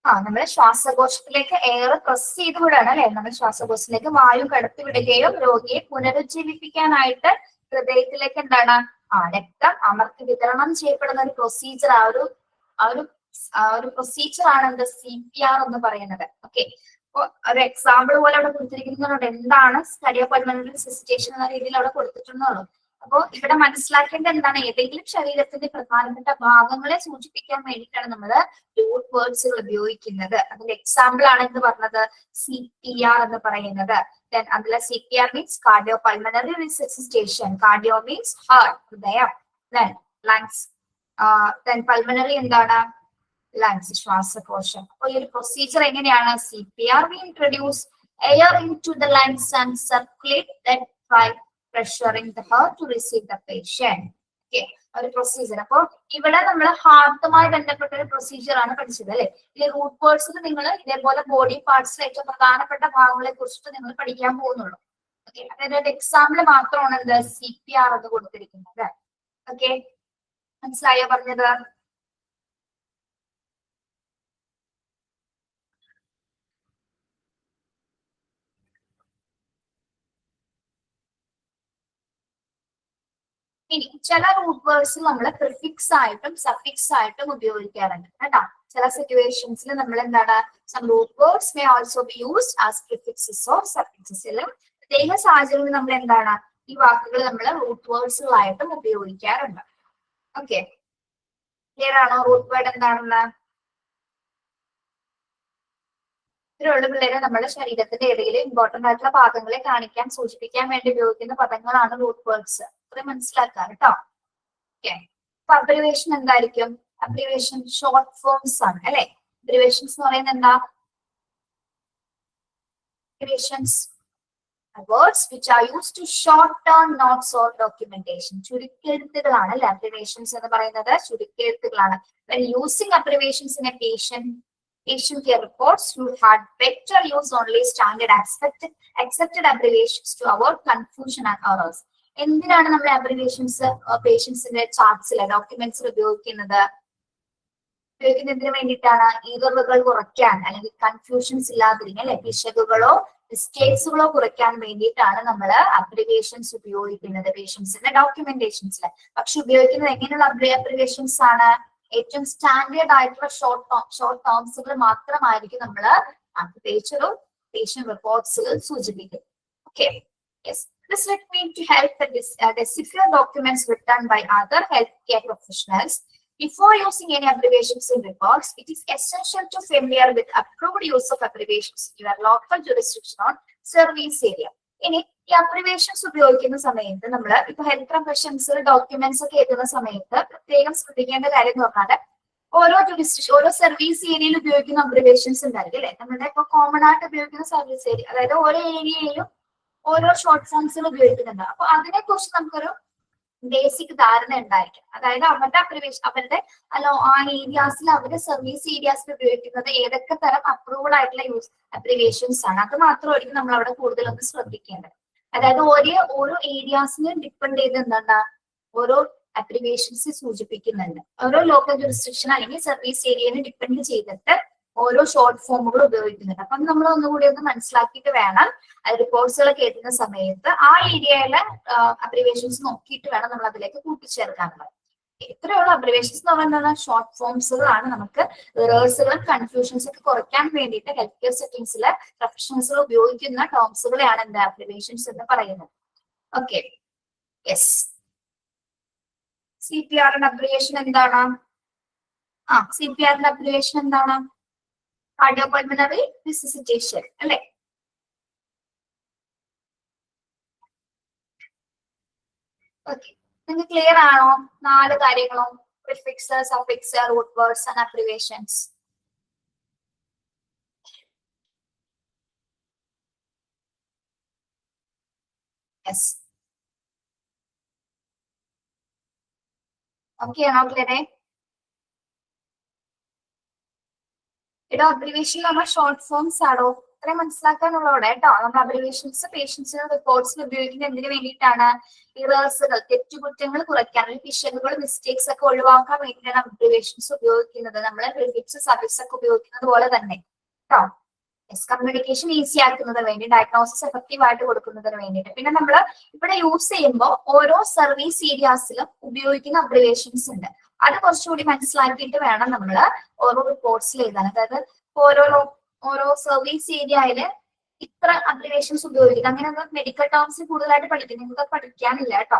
നമ്മൾ ശ്വാസകോശത്തിലേക്ക് എയർ പ്രസ് ചെയ്ത് വിടാണ് അല്ലെ. നമ്മൾ ശ്വാസകോശത്തിലേക്ക് വായു കടത്തി വിടുകയും രോഗിയെ പുനരുജ്ജീവിപ്പിക്കാനായിട്ട് ഹൃദയത്തിലേക്ക് എന്താണ്? രക്തം അമർത്തി വിതരണം ചെയ്യപ്പെടുന്ന ഒരു പ്രൊസീജിയർ. ആ ഒരു പ്രൊസീജിയർ ആണ് എന്ത്? CPR എന്ന് പറയുന്നത്. ഓക്കെ, അപ്പൊ ഒരു എക്സാമ്പിൾ പോലെ അവിടെ കൊടുത്തിരിക്കുന്നുണ്ട്. എന്താണ് കാർഡിയോപൾമണറി റിസസിറ്റേഷൻ എന്ന രീതിയിൽ അവിടെ കൊടുത്തിട്ടുള്ളൂ. അപ്പോ ഇവിടെ മനസ്സിലാക്കേണ്ടത് എന്താണ്? ഏതെങ്കിലും ശരീരത്തിന്റെ പ്രധാനപ്പെട്ട ഭാഗങ്ങളെ സൂചിപ്പിക്കാൻ വേണ്ടിയിട്ടാണ് നമ്മൾ റൂട്ട് വേർഡ്സുകൾ ഉപയോഗിക്കുന്നത്. അതിന്റെ എക്സാമ്പിൾ ആണ് എന്ന് പറഞ്ഞത് CPR എന്ന് പറയുന്നത്. അതിലെ CPR means cardio pulmonary resuscitation. Cardio means heart, ഹൃദയം. ലങ്സ്. പൾമണറി എന്താണ്? ലങ്സ്, ശ്വാസകോശം. അപ്പൊ ഈ ഒരു പ്രൊസീജിയർ എങ്ങനെയാണ്? CPR we introduce air into the lungs and circulate that by pressuring the heart to receive the patient. Okay, ഒരു procedure. അപ്പൊ ഇവിടെ നമ്മൾ ഹാർട്ടുമായി ബന്ധപ്പെട്ട ഒരു പ്രൊസീജിയർ ആണ് പഠിച്ചത് അല്ലെ. ഈ റൂട്ട് വേർഡ്സിൽ നിങ്ങൾ ഇതേപോലെ ബോഡി പാർട്സിലെ ഏറ്റവും പ്രധാനപ്പെട്ട ഭാഗങ്ങളെ കുറിച്ചിട്ട് നിങ്ങൾ പഠിക്കാൻ പോകുന്നുള്ളൂ. ഓക്കെ, അതായത് എക്സാമ്പിൾ മാത്രമാണ് എന്ത്? CPR എന്ന് കൊടുത്തിരിക്കുന്നത്. ഓക്കെ, മനസ്സിലായോ പറഞ്ഞത്? ഇനി ചില റൂട്ട് വേർഡ്സ് നമ്മൾ പ്രിഫിക്സ് ആയിട്ടും സഫിക്സ് ആയിട്ടും ഉപയോഗിക്കാറുണ്ട് കേട്ടോ. ചില സിറ്റുവേഷൻസിൽ നമ്മൾ എന്താണ് some root words may also be used as prefixes or suffixes. പ്രത്യേക സാഹചര്യങ്ങളിൽ നമ്മൾ എന്താണ് ഈ വാക്കുകൾ നമ്മൾ റൂട്ട് വേർഡ്സുകളായിട്ടും ഉപയോഗിക്കാറുണ്ട്. ഓക്കെ, ക്ലിയർ ആണോ റൂട്ട് വേർഡ് എന്താണെന്ന്? ഇത്രയുള്ള പിള്ളേരെ നമ്മുടെ ശരീരത്തിന്റെ ഇടയിൽ ഇമ്പോർട്ടന്റ് ആയിട്ടുള്ള ഭാഗങ്ങളെ കാണിക്കാൻ സൂചിപ്പിക്കാൻ വേണ്ടി ഉപയോഗിക്കുന്ന പദങ്ങളാണ് റൂട്ട് വേർഡ്സ്. അത് മനസ്സിലാക്കാം കേട്ടോ. ഓക്കെ, അപ്പൊ അബ്രിവേഷൻ എന്തായിരിക്കും? അബ്രിവേഷൻ ഷോർട്ട് ഫോംസ് ആണ് അല്ലെ. അബ്രിവേഷൻസ് എന്ന് പറയുന്നത് എന്താ? Abbreviations words which are used to shorten notes or documentation. ചുരുക്കെഴുത്തുകളാണ് അല്ലെ അബ്രിവേഷൻസ് എന്ന് പറയുന്നത്. ചുരുക്കെഴുത്തുകളാണ്. When using abbreviations in a patient care reports, you had better use only standard accepted abbreviations to avoid confusion and errors. എന്തിനാണ് നമ്മൾ abbreviations പേഷ്യൻസിന്റെ ചാർട്ട്സിലെ ഡോക്യുമെന്റ്സിൽ ഉപയോഗിക്കുന്നത്? ഉപയോഗിക്കുന്നതിന് വേണ്ടിയിട്ടാണ് ഈററുകൾ കുറയ്ക്കാൻ അല്ലെങ്കിൽ കൺഫ്യൂഷൻസ് ഇല്ലാതിരിക്കാൻ അല്ലെ പിശകുകളോ മിസ്റ്റേക്സുകളോ കുറയ്ക്കാൻ വേണ്ടിയിട്ടാണ് നമ്മൾ അബ്രിവേഷൻസ് ഉപയോഗിക്കുന്നത് പേഷ്യൻസിന്റെ ഡോക്യുമെന്റേഷൻസിൽ. പക്ഷെ ഉപയോഗിക്കുന്നത് എങ്ങനെയുള്ള അബ്രിവേഷൻസ് ആണ്? ഏറ്റവും സ്റ്റാൻഡേർഡ് ആയിട്ടുള്ള ഷോർട്ട് ടേംസുകൾ മാത്രമായിരിക്കും നമ്മൾ പ്രത്യേകിച്ചൊരു പേഷ്യന്റ് റിപ്പോർട്ട്സുകൾ സൂചിപ്പിക്കും. Okay, yes. This led me to help decipher documents written by other healthcare professionals. Before using any abbreviations in reports, it is essential to familiar with approved use of abbreviations in your local jurisdiction or service area. ഇനി ഈ abbreviations ഉപയോഗിക്കുന്ന സമയത്ത് നമ്മൾ ഇപ്പൊ health professions documents ഒക്കെ എഴുതുന്ന സമയത്ത് പ്രത്യേകം ശ്രദ്ധിക്കേണ്ട കാര്യം എന്ന് പറഞ്ഞാൽ ഓരോ ജുറിസ്ഡിക്ഷൻ ഓരോ സർവീസ് ഏരിയയിൽ ഉപയോഗിക്കുന്ന അബ്രിവേഷൻസ് ഉണ്ടായിരിക്കും അല്ലെ. നമ്മുടെ ഇപ്പൊ കോമൺ ആയിട്ട് ഉപയോഗിക്കുന്ന സർവീസ് ഏരിയ, അതായത് ഓരോ ഏരിയയിലും ഓരോ ഷോർട്ട് ഫോംസുകൾ ഉപയോഗിക്കുന്നുണ്ട്. അപ്പൊ അതിനെ കുറിച്ച് നമുക്കൊരു ബേസിക് ധാരണ ഉണ്ടായിരിക്കും. അതായത് അവരുടെ അബ്രിവേഷൻ അവരുടെ ആ ഏരിയാസിൽ അവരുടെ സർവീസ് ഏരിയാസിൽ ഉപയോഗിക്കുന്നത് ഏതൊക്കെ തരം അപ്രൂവൽ ആയിട്ടുള്ള അബ്രിവേഷൻസ് ആണ്. അത് മാത്രമായിരിക്കും നമ്മൾ അവിടെ കൂടുതലൊന്ന് ശ്രദ്ധിക്കേണ്ടത്. അതായത് ഓരോ ഏരിയാസിനും ഡിപ്പെൻഡ് ചെയ്ത് എന്താണ് ഓരോ അബ്രിവേഷൻസ് സൂചിപ്പിക്കുന്നുണ്ട്. ഓരോ ലോക്കൽ ജുറിസ്ഡിക്ഷൻ അല്ലെങ്കിൽ സർവീസ് ഏരിയനെ ഡിപ്പെൻഡ് ചെയ്തിട്ട് ഓരോ ഷോർട്ട് ഫോമുകൾ ഉപയോഗിക്കുന്നുണ്ട്. അപ്പം നമ്മൾ ഒന്നുകൂടി ഒന്ന് മനസ്സിലാക്കിയിട്ട് വേണം റിപ്പോർട്ട്സുകളൊക്കെ എഴുതുന്ന സമയത്ത് ആ ഏരിയയിലെ അബ്രിവേഷൻസ് നോക്കിയിട്ട് വേണം നമ്മൾ അതിലേക്ക് കൂട്ടിച്ചേർക്കാനുള്ളത്. ഇത്രയുള്ള അബ്രിവേഷൻസ് എന്ന് പറയുന്നത് ഷോർട്ട് ഫോംസുകളാണ്. നമുക്ക് എറേഴ്സുകളും കൺഫ്യൂഷൻസ് ഒക്കെ കുറയ്ക്കാൻ വേണ്ടിയിട്ട് ഹെൽത്ത് കെയർ സെറ്റിംഗ്സിലെ പ്രൊഫഷണൽസുകൾ ഉപയോഗിക്കുന്ന ടേംസുകളെയാണ് എന്താ അബ്രിവേഷൻസ് എന്ന് പറയുന്നത്. Okay, yes. CPR അബ്രിവേഷൻ എന്താണ്? CPR അബ്രിവേഷൻ എന്താണ്? കാർഡിയോപൾമണറി റിസസിറ്റേഷൻ അല്ലെ. ഓക്കെ, നിങ്ങൾക്ക് ക്ലിയർ ആണോ 4 കാര്യങ്ങളും? Prefix, suffix, root words and abbreviations. Yes, okay ആണോ? ക്ലിയർ? ഇവിടെ അബ്രിവേഷൻ നമ്മൾ ഷോർട്ട് ഫോംസ് ആണോ ഇത്രയും മനസ്സിലാക്കാനുള്ളവിടെ കേട്ടോ. നമ്മൾ അബ്രിവേഷൻസ് പേഷ്യൻസിന് റിപ്പോർട്ട്സിൽ ഉപയോഗിക്കുന്നത് എന്തിനു വേണ്ടിയിട്ടാണ്? ഇറേഴ്സുകൾ തെറ്റുകുറ്റങ്ങൾ കുറയ്ക്കാൻ, പിശകുകൾ മിസ്റ്റേക്സ് ഒക്കെ ഒഴിവാക്കാൻ വേണ്ടിയിട്ടാണ് അബ്രിവേഷൻസ് ഉപയോഗിക്കുന്നത്. നമ്മൾ പ്രിഫിക്സ് സഫിക്സ് ഒക്കെ ഉപയോഗിക്കുന്നത് പോലെ തന്നെ കേട്ടോ. കമ്മ്യൂണിക്കേഷൻ ഈസി ആക്കുന്നതിന് വേണ്ടി, ഡയഗ്നോസിസ് എഫക്റ്റീവ് ആയിട്ട് കൊടുക്കുന്നതിന് വേണ്ടിയിട്ട്. പിന്നെ നമ്മൾ ഇവിടെ യൂസ് ചെയ്യുമ്പോൾ ഓരോ സർവീസ് ഏരിയാസിലും ഉപയോഗിക്കുന്ന അബ്രിവേഷൻസ് ഉണ്ട്. അത് കുറച്ചുകൂടി മനസ്സിലാക്കിയിട്ട് വേണം നമ്മൾ ഓരോ റിപ്പോർട്ട്സിൽ എഴുതാൻ. അതായത് ഓരോ സർവീസ് ഏരിയയില് ഇത്ര അബ്രിവേഷൻസ് ഉപയോഗിക്കുന്നത്. അങ്ങനെ മെഡിക്കൽ ടേംസ് കൂടുതലായിട്ട് പഠിക്കുന്നത് നിങ്ങൾക്ക് പഠിക്കാനില്ല കേട്ടോ.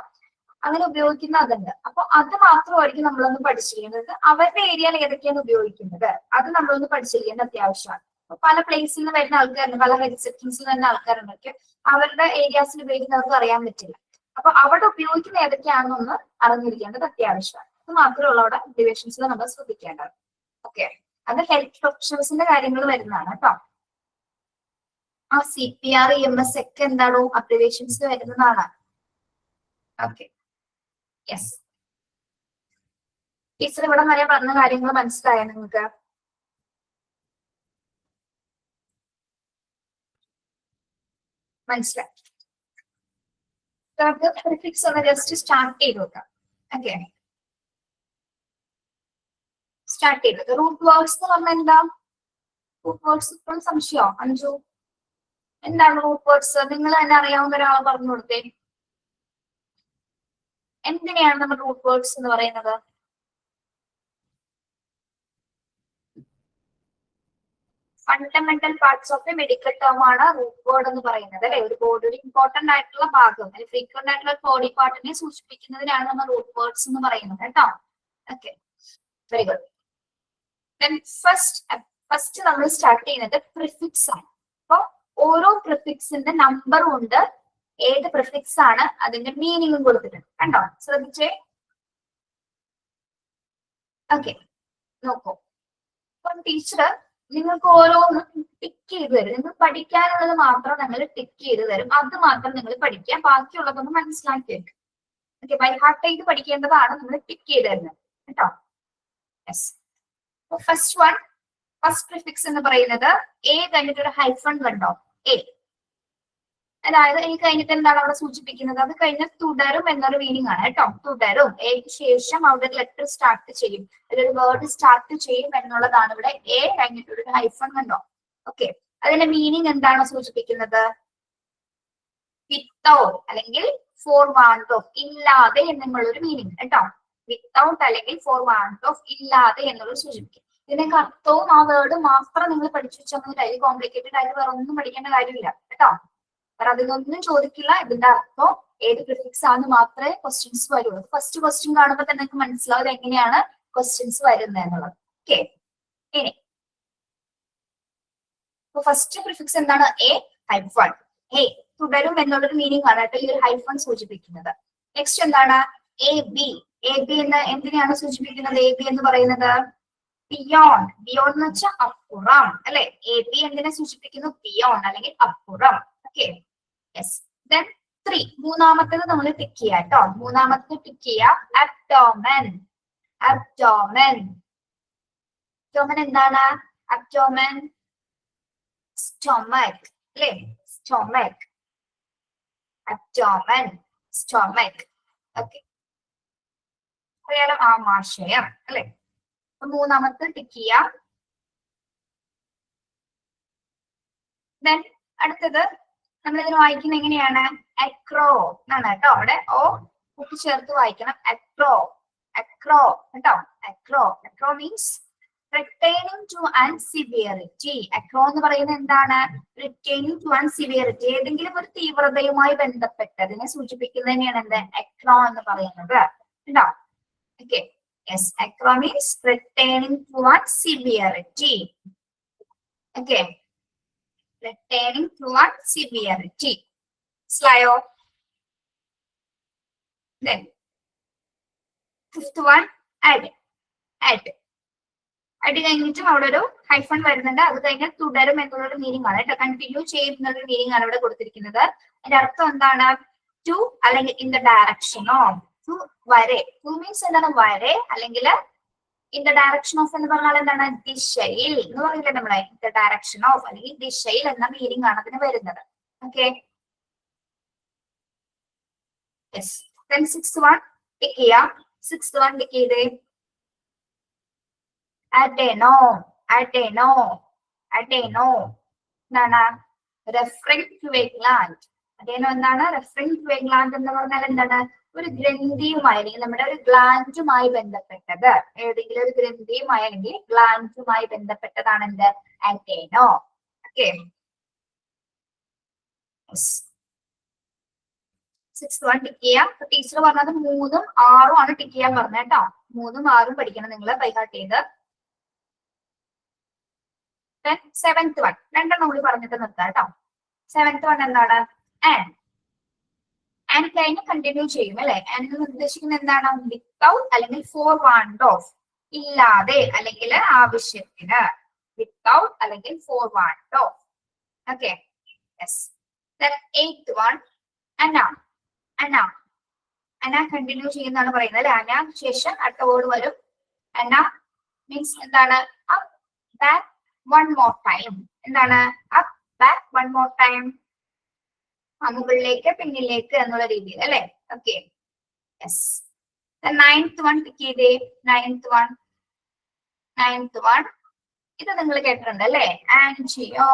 അങ്ങനെ ഉപയോഗിക്കുന്ന അതുണ്ട്. അപ്പൊ അത് മാത്രമായിരിക്കും നമ്മളൊന്ന് പഠിച്ചിരിക്കുന്നത്. അവരുടെ ഏരിയയിൽ ഏതൊക്കെയാണ് ഉപയോഗിക്കുന്നത് അത് നമ്മളൊന്ന് പഠിച്ചിരിക്കേണ്ടത് അത്യാവശ്യമാണ്. പല പ്ലേസിൽ നിന്ന് വരുന്ന ആൾക്കാരുണ്ട്, പല ഹെൽത്ത് സെറ്റിംഗ്സിൽ വരുന്ന ആൾക്കാരുണ്ടൊക്കെ അവരുടെ ഏരിയാസിൽ ഉപയോഗിക്കുന്നവർക്ക് അറിയാൻ പറ്റില്ല. അപ്പൊ അവിടെ ഉപയോഗിക്കുന്ന ഏതൊക്കെയാണെന്നൊന്ന് അറിഞ്ഞിരിക്കേണ്ടത് അത്യാവശ്യമാണ്. അത് മാത്രമുള്ള അവിടെ അബ്രിവേഷൻസിൽ നമ്മൾ ശ്രദ്ധിക്കേണ്ടത്. ഓക്കെ, അത് ഹെൽത്ത് പ്രൊഫഷണൽസിന്റെ കാര്യങ്ങൾ വരുന്നതാണ് കേട്ടോ. CPR, EMS ഒക്കെ എന്താണോ അബ്രിവേഷൻസ് വരുന്നതാണ്. Okay, yes. ടീച്ചർ ഇവിടെ വരെ പറഞ്ഞ കാര്യങ്ങൾ മനസ്സിലായോ നിങ്ങൾക്ക്? മനസ്സിലായി. പ്രിഫിക്സ് ഒന്ന് ജസ്റ്റ് സ്റ്റാർട്ട് ചെയ്ത് നോക്കാം. ഓക്കെ, സ്റ്റാർട്ട് ചെയ്തത് റൂട്ട് വേർഡ്സ് എന്ന് പറഞ്ഞാൽ എന്താ? റൂട്ട് വേർഡ്സ് ഇപ്പോൾ സംശയമോ അഞ്ജു? എന്താണ് റൂട്ട് വേർഡ്സ്? നിങ്ങൾ തന്നെ അറിയാവുന്ന ഒരാൾ പറഞ്ഞു കൊടുത്തേ. എന്തിനെയാണ് നമ്മൾ റൂട്ട് വേർഡ്സ് എന്ന് പറയുന്നത്? Fundamental parts of A medical term ആണ് റൂട്ട് വേർഡ് എന്ന് പറയുന്നത് അല്ലെ. ഒരു ബോഡിയുടെ ഇമ്പോർട്ടന്റ് ആയിട്ടുള്ള ഭാഗം അല്ലെങ്കിൽ ഫ്രീക്വന്റ് ആയിട്ടുള്ള ബോഡി പാർട്ടിനെ സൂചിപ്പിക്കുന്നതിനാണ് നമ്മൾ റൂട്ട് വേർഡ്സ് എന്ന് പറയുന്നത് കേട്ടോ. Okay, very good. ഫസ്റ്റ് നമ്മൾ സ്റ്റാർട്ട് ചെയ്യുന്നത് പ്രിഫിക്സ് ആണ്. അപ്പൊ ഓരോ പ്രിഫിക്സിന്റെ നമ്പറും ഉണ്ട്, ഏത് പ്രിഫിക്സ് ആണ് അതിന്റെ മീനിങ്ങും കൊടുത്തിട്ടുണ്ട്. കണ്ടോ, ശ്രദ്ധിച്ചേ. ഓക്കെ, നോക്കൂ. അപ്പം ടീച്ചർ നിങ്ങൾക്ക് ഓരോന്നും ടിക്ക് ചെയ്ത് തരും. നിങ്ങൾ പഠിക്കാനുള്ളത് മാത്രം നിങ്ങൾ ടിക്ക് ചെയ്ത് തരും, അത് മാത്രം നിങ്ങൾ പഠിക്കുക, ബാക്കിയുള്ളതൊന്ന് മനസ്സിലാക്കി വെക്കും. ഓക്കെ, ബൈ ഹാർട്ട് ചെയ്ത് പഠിക്കേണ്ടതാണ് നമ്മൾ ടിക്ക് ചെയ്ത് തരുന്നത് കേട്ടോ. യെസ്, ഫസ്റ്റ് പ്രിഫിക്സ് എന്ന് പറയുന്നത് എ കഴിഞ്ഞിട്ട് ഒരു ഹൈഫൺ കണ്ടോ, എ. അതായത് എ കഴിഞ്ഞിട്ട് എന്താണ് അവിടെ സൂചിപ്പിക്കുന്നത്? അത് കഴിഞ്ഞാൽ തുടരും എന്നൊരു മീനിങ് ആണ് കേട്ടോ. തുടരും, എക്ക് ശേഷം അവിടെ ലെറ്റർ സ്റ്റാർട്ട് ചെയ്യും, ഒരു വേർഡ് സ്റ്റാർട്ട് ചെയ്യും എന്നുള്ളതാണ് ഇവിടെ എ കഴിഞ്ഞിട്ട് ഒരു ഹൈഫൺ കണ്ടോ. ഓക്കെ, അതിന്റെ മീനിങ് എന്താണ് സൂചിപ്പിക്കുന്നത്? വിത്തൗട്ട് അല്ലെങ്കിൽ ഫോർ വാണ്ട് ഓഫ്, ഇല്ലാതെ എന്നുള്ളൊരു മീനിങ് കേട്ടോ. വിത്തൗട്ട് അല്ലെങ്കിൽ ഫോർ വാണ്ട് ഓഫ്, ഇല്ലാതെ എന്നുള്ളത് സൂചിപ്പിക്കും. ഇതിനൊക്കെ അർത്ഥവും ആ വേർഡ് മാത്രം നിങ്ങൾ പഠിച്ചു വെച്ചാൽ അതിൽ കോംപ്ലിക്കേറ്റഡ് ആയിട്ട് വേറെ ഒന്നും പഠിക്കേണ്ട കാര്യമില്ല കേട്ടോ. കാരണം അതിനൊന്നും ചോദിക്കില്ല. ഇതിന്റെ അർത്ഥം ഏത് പ്രിഫിക്സ് ആണെന്ന് മാത്രമേ ക്വസ്റ്റ്യൻസ് വരുള്ളൂ. ഫസ്റ്റ് ക്വസ്റ്റ്യൻ കാണുമ്പോൾ തന്നെ നിങ്ങൾക്ക് മനസ്സിലാവും എങ്ങനെയാണ് ക്വസ്റ്റ്യൻസ് വരുന്നത് എന്നുള്ളത്. ഓക്കെ, ഇനി ഫസ്റ്റ് പ്രിഫിക്സ് എന്താണ്? A hyphen. എ തുടരും എന്നുള്ളൊരു മീനിങ് ആണ് കേട്ടോ ഈ ഒരു ഹൈഫൺ സൂചിപ്പിക്കുന്നത്. നെക്സ്റ്റ് എന്താണ്? A B. എ ബി എന്ന് എന്തിനെയാണ് സൂചിപ്പിക്കുന്നത്? എ ബി എന്ന് പറയുന്നത് ബിയോണ്ട്. ബിയോണ്ട് എന്ന് വെച്ചാൽ അപ്പുറം അല്ലെ. എ ബി എന്തിനെ സൂചിപ്പിക്കുന്നു? ബിയോണ്ട് അല്ലെങ്കിൽ അപ്പുറം. Okay, yes. ദെൻ 3, മൂന്നാമത്തേത് നമ്മൾ ടിക്ക് ചെയ്യാം കേട്ടോ. മൂന്നാമത്തെ ടിക്ക് ചെയ്യാം അബ്ഡോമൻ. അബ്ഡോമൻ, അബ്ഡോമൻ എന്താണ്? അബ്ഡോമൻ സ്റ്റൊമക് അല്ലെ. Stomach, abdomen stomach. ഓക്കെ, അറിയാലോ ആമാശയം അല്ലെ. മൂന്നാമത്തെ ടിക്ക് ചെയ്യാം. ദെൻ അടുത്തത് നമ്മൾ ഇതിന് വായിക്കുന്നത് എങ്ങനെയാണ്? അക്രോ എന്നാണ് കേട്ടോ. അവിടെ ഓ കുട്ടി ചേർത്ത് വായിക്കണം. അക്രോ, അക്രോ കേട്ടോ. Acro, acro means returning to an severity. Acro എന്ന് പറയുന്നത് എന്താണ്? റിട്ടേണിംഗ് ടു ആൻ സിവിയറിറ്റി, ഏതെങ്കിലും ഒരു തീവ്രതയുമായി ബന്ധപ്പെട്ടതിനെ സൂചിപ്പിക്കുന്നതിനെയാണ് എന്ത്? അക്രോ എന്ന് പറയുന്നത് കേട്ടോ. Okay, yes. Acro means returning to an severity. Okay, returning to an severity. മനസ്സിലായോ? Then fifth one, add. add കഴിഞ്ഞിട്ടും അവിടെ ഒരു ഹൈഫൺ വരുന്നുണ്ട്. അത് കഴിഞ്ഞാൽ തുടരും എന്നുള്ളൊരു മീനിങ് ആണ് കേട്ടോ. കണ്ടിന്യൂ ചെയ്യും എന്നുള്ള മീനിങ് ആണ് ഇവിടെ കൊടുത്തിരിക്കുന്നത്. അതിന്റെ അർത്ഥം എന്താണ്? ടു അല്ലെങ്കിൽ in the direction of. To വരെ. ടു മീൻസ് എന്താണ്? വരെ അല്ലെങ്കിൽ ഇൻ ദ ഡയറക്ഷൻ ഓഫ് എന്ന് പറഞ്ഞാൽ എന്താണ്? ദിശയിൽ എന്ന് പറയില്ലേ നമ്മളെ. ഇൻ ദ ഡയറക്ഷൻ ഓഫ് അല്ലെങ്കിൽ ദിശയിൽ എന്ന മീനിങ് ആണ് അതിന് വരുന്നത്. Okay, yes. Then sixth one tick ചെയ്യാം. സിക്സ്ത് വൺ ടിക്ക് ചെയ്തേ. അഡെനോ, അഡെനോ, അഡെനോ എന്താണ്? Referring to a gland. Adeno എന്താണ്? റെഫറിംഗ് ടു എ ഗ്ലാൻഡ് എന്ന് പറഞ്ഞാൽ എന്താണ്? ഒരു ഗ്രന്ഥിയുമായി അല്ലെങ്കിൽ നമ്മുടെ ഒരു ഗ്ലാൻഡുമായി ബന്ധപ്പെട്ടത്, ഏതെങ്കിലും ഒരു ഗ്രന്ഥിയുമായി അല്ലെങ്കിൽ ഗ്ലാൻഡുമായി ബന്ധപ്പെട്ടതാണ് എന്ത്? അഡെനോ. ഓക്കെ, സിക്സ്ത് വൺ ടിക്ക് ചെയ്യാം. ടീച്ചർ പറഞ്ഞത് 3ഉം 6ഉം ആണ് ടിക്ക് ചെയ്യാൻ പറഞ്ഞത് കേട്ടോ. 3ഉം 6ഉം പഠിക്കണം നിങ്ങൾ ബൈ ഹാർട്ട് ചെയ്ത്. സെവൻത് വൺ രണ്ടെണ്ണം കൂടി പറഞ്ഞിട്ട് നിർത്താം കേട്ടോ. സെവൻത് വൺ എന്താണ്? ആൻഡ് കഴിഞ്ഞ് കണ്ടിന്യൂ ചെയ്യും അല്ലെ. ആൻഡ് ഉദ്ദേശിക്കുന്നത് എന്താണ്? വിത്തൗട്ട് അല്ലെങ്കിൽ ഫോർ വാണ്ട് ഓഫ്, ഇല്ലാതെ അല്ലെങ്കിൽ ആവശ്യത്തിന്. വിത്തൗട്ട് അല്ലെങ്കിൽ for want of. Okay, yes. Eighth one ana. Ana, അന കണ്ടിന്യൂ ചെയ്യുന്നതാണ് പറയുന്നത് അല്ലെ. അന ശേഷം അടുത്ത വേർഡ് വരും. അന മീൻസ് എന്താണ്? Up back one more time. എന്താണ്? Up back one more time, മുകളിലേക്ക് പിന്നിലേക്ക് എന്നുള്ള രീതിയിൽ അല്ലെ. Okay, yes. Ninth one tick ചെയ്തേ. നയൻത് വൺ, നയൻത് വൺ ഇത് നിങ്ങൾ കേട്ടിട്ടുണ്ട് അല്ലെ. Angio,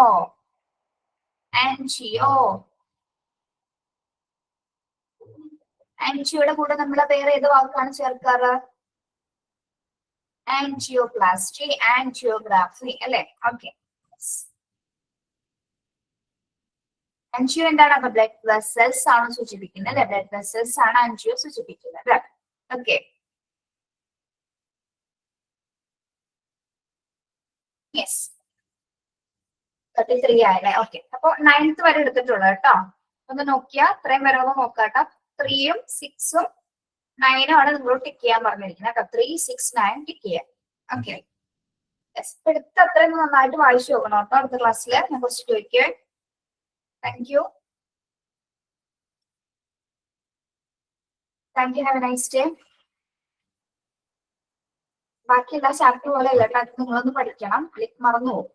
angio. ആൻജിയോയുടെ കൂടെ നമ്മൾ വേറെ ഏത് വാക്കാണ് ചേർക്കാറ്? ആൻജിയോപ്ലാസ്റ്റി, ആൻജിയോഗ്രാഫി അല്ലെ? ഓക്കെ. ആൻജിയോ എന്താണ്? അപ്പൊ ബ്ലഡ് വെസൽസ് ആണ് സൂചിപ്പിക്കുന്നത് അല്ലെ? ബ്ലഡ് വെസൽസ് ആണ് ആൻജിയോ സൂചിപ്പിക്കുന്നത്. ഓക്കെ. യെസ്, 33 ആയല്ലേ? ഓക്കെ. അപ്പൊ 9th വരെ എടുത്തിട്ടുള്ളൂ കേട്ടോ. ഒന്ന് നോക്കിയാ ഇത്രയും വരെ ഒന്ന് നോക്കാട്ടോ. 3ഉം 6ഉം 9ഉം ആണ് നിങ്ങളോട് ടിക്ക് ചെയ്യാൻ പറഞ്ഞിരിക്കുന്നത് കേട്ടോ. 3, 6, 9 ടിക്ക് ചെയ്യാം. ഓക്കെ. എടുത്ത് അത്രയും നന്നായിട്ട് വായിച്ചു നോക്കണം കേട്ടോ. അടുത്ത ക്ലാസ്സിൽ ഞാൻ കുറച്ച് ചോദിക്കേ. Thank you. Have A nice day. ബാക്കി എല്ലാ ചാപ്റ്റർ പോലെ അല്ല കേട്ടോ, നിങ്ങളൊന്ന് പഠിക്കണം, മറന്നു പോകും.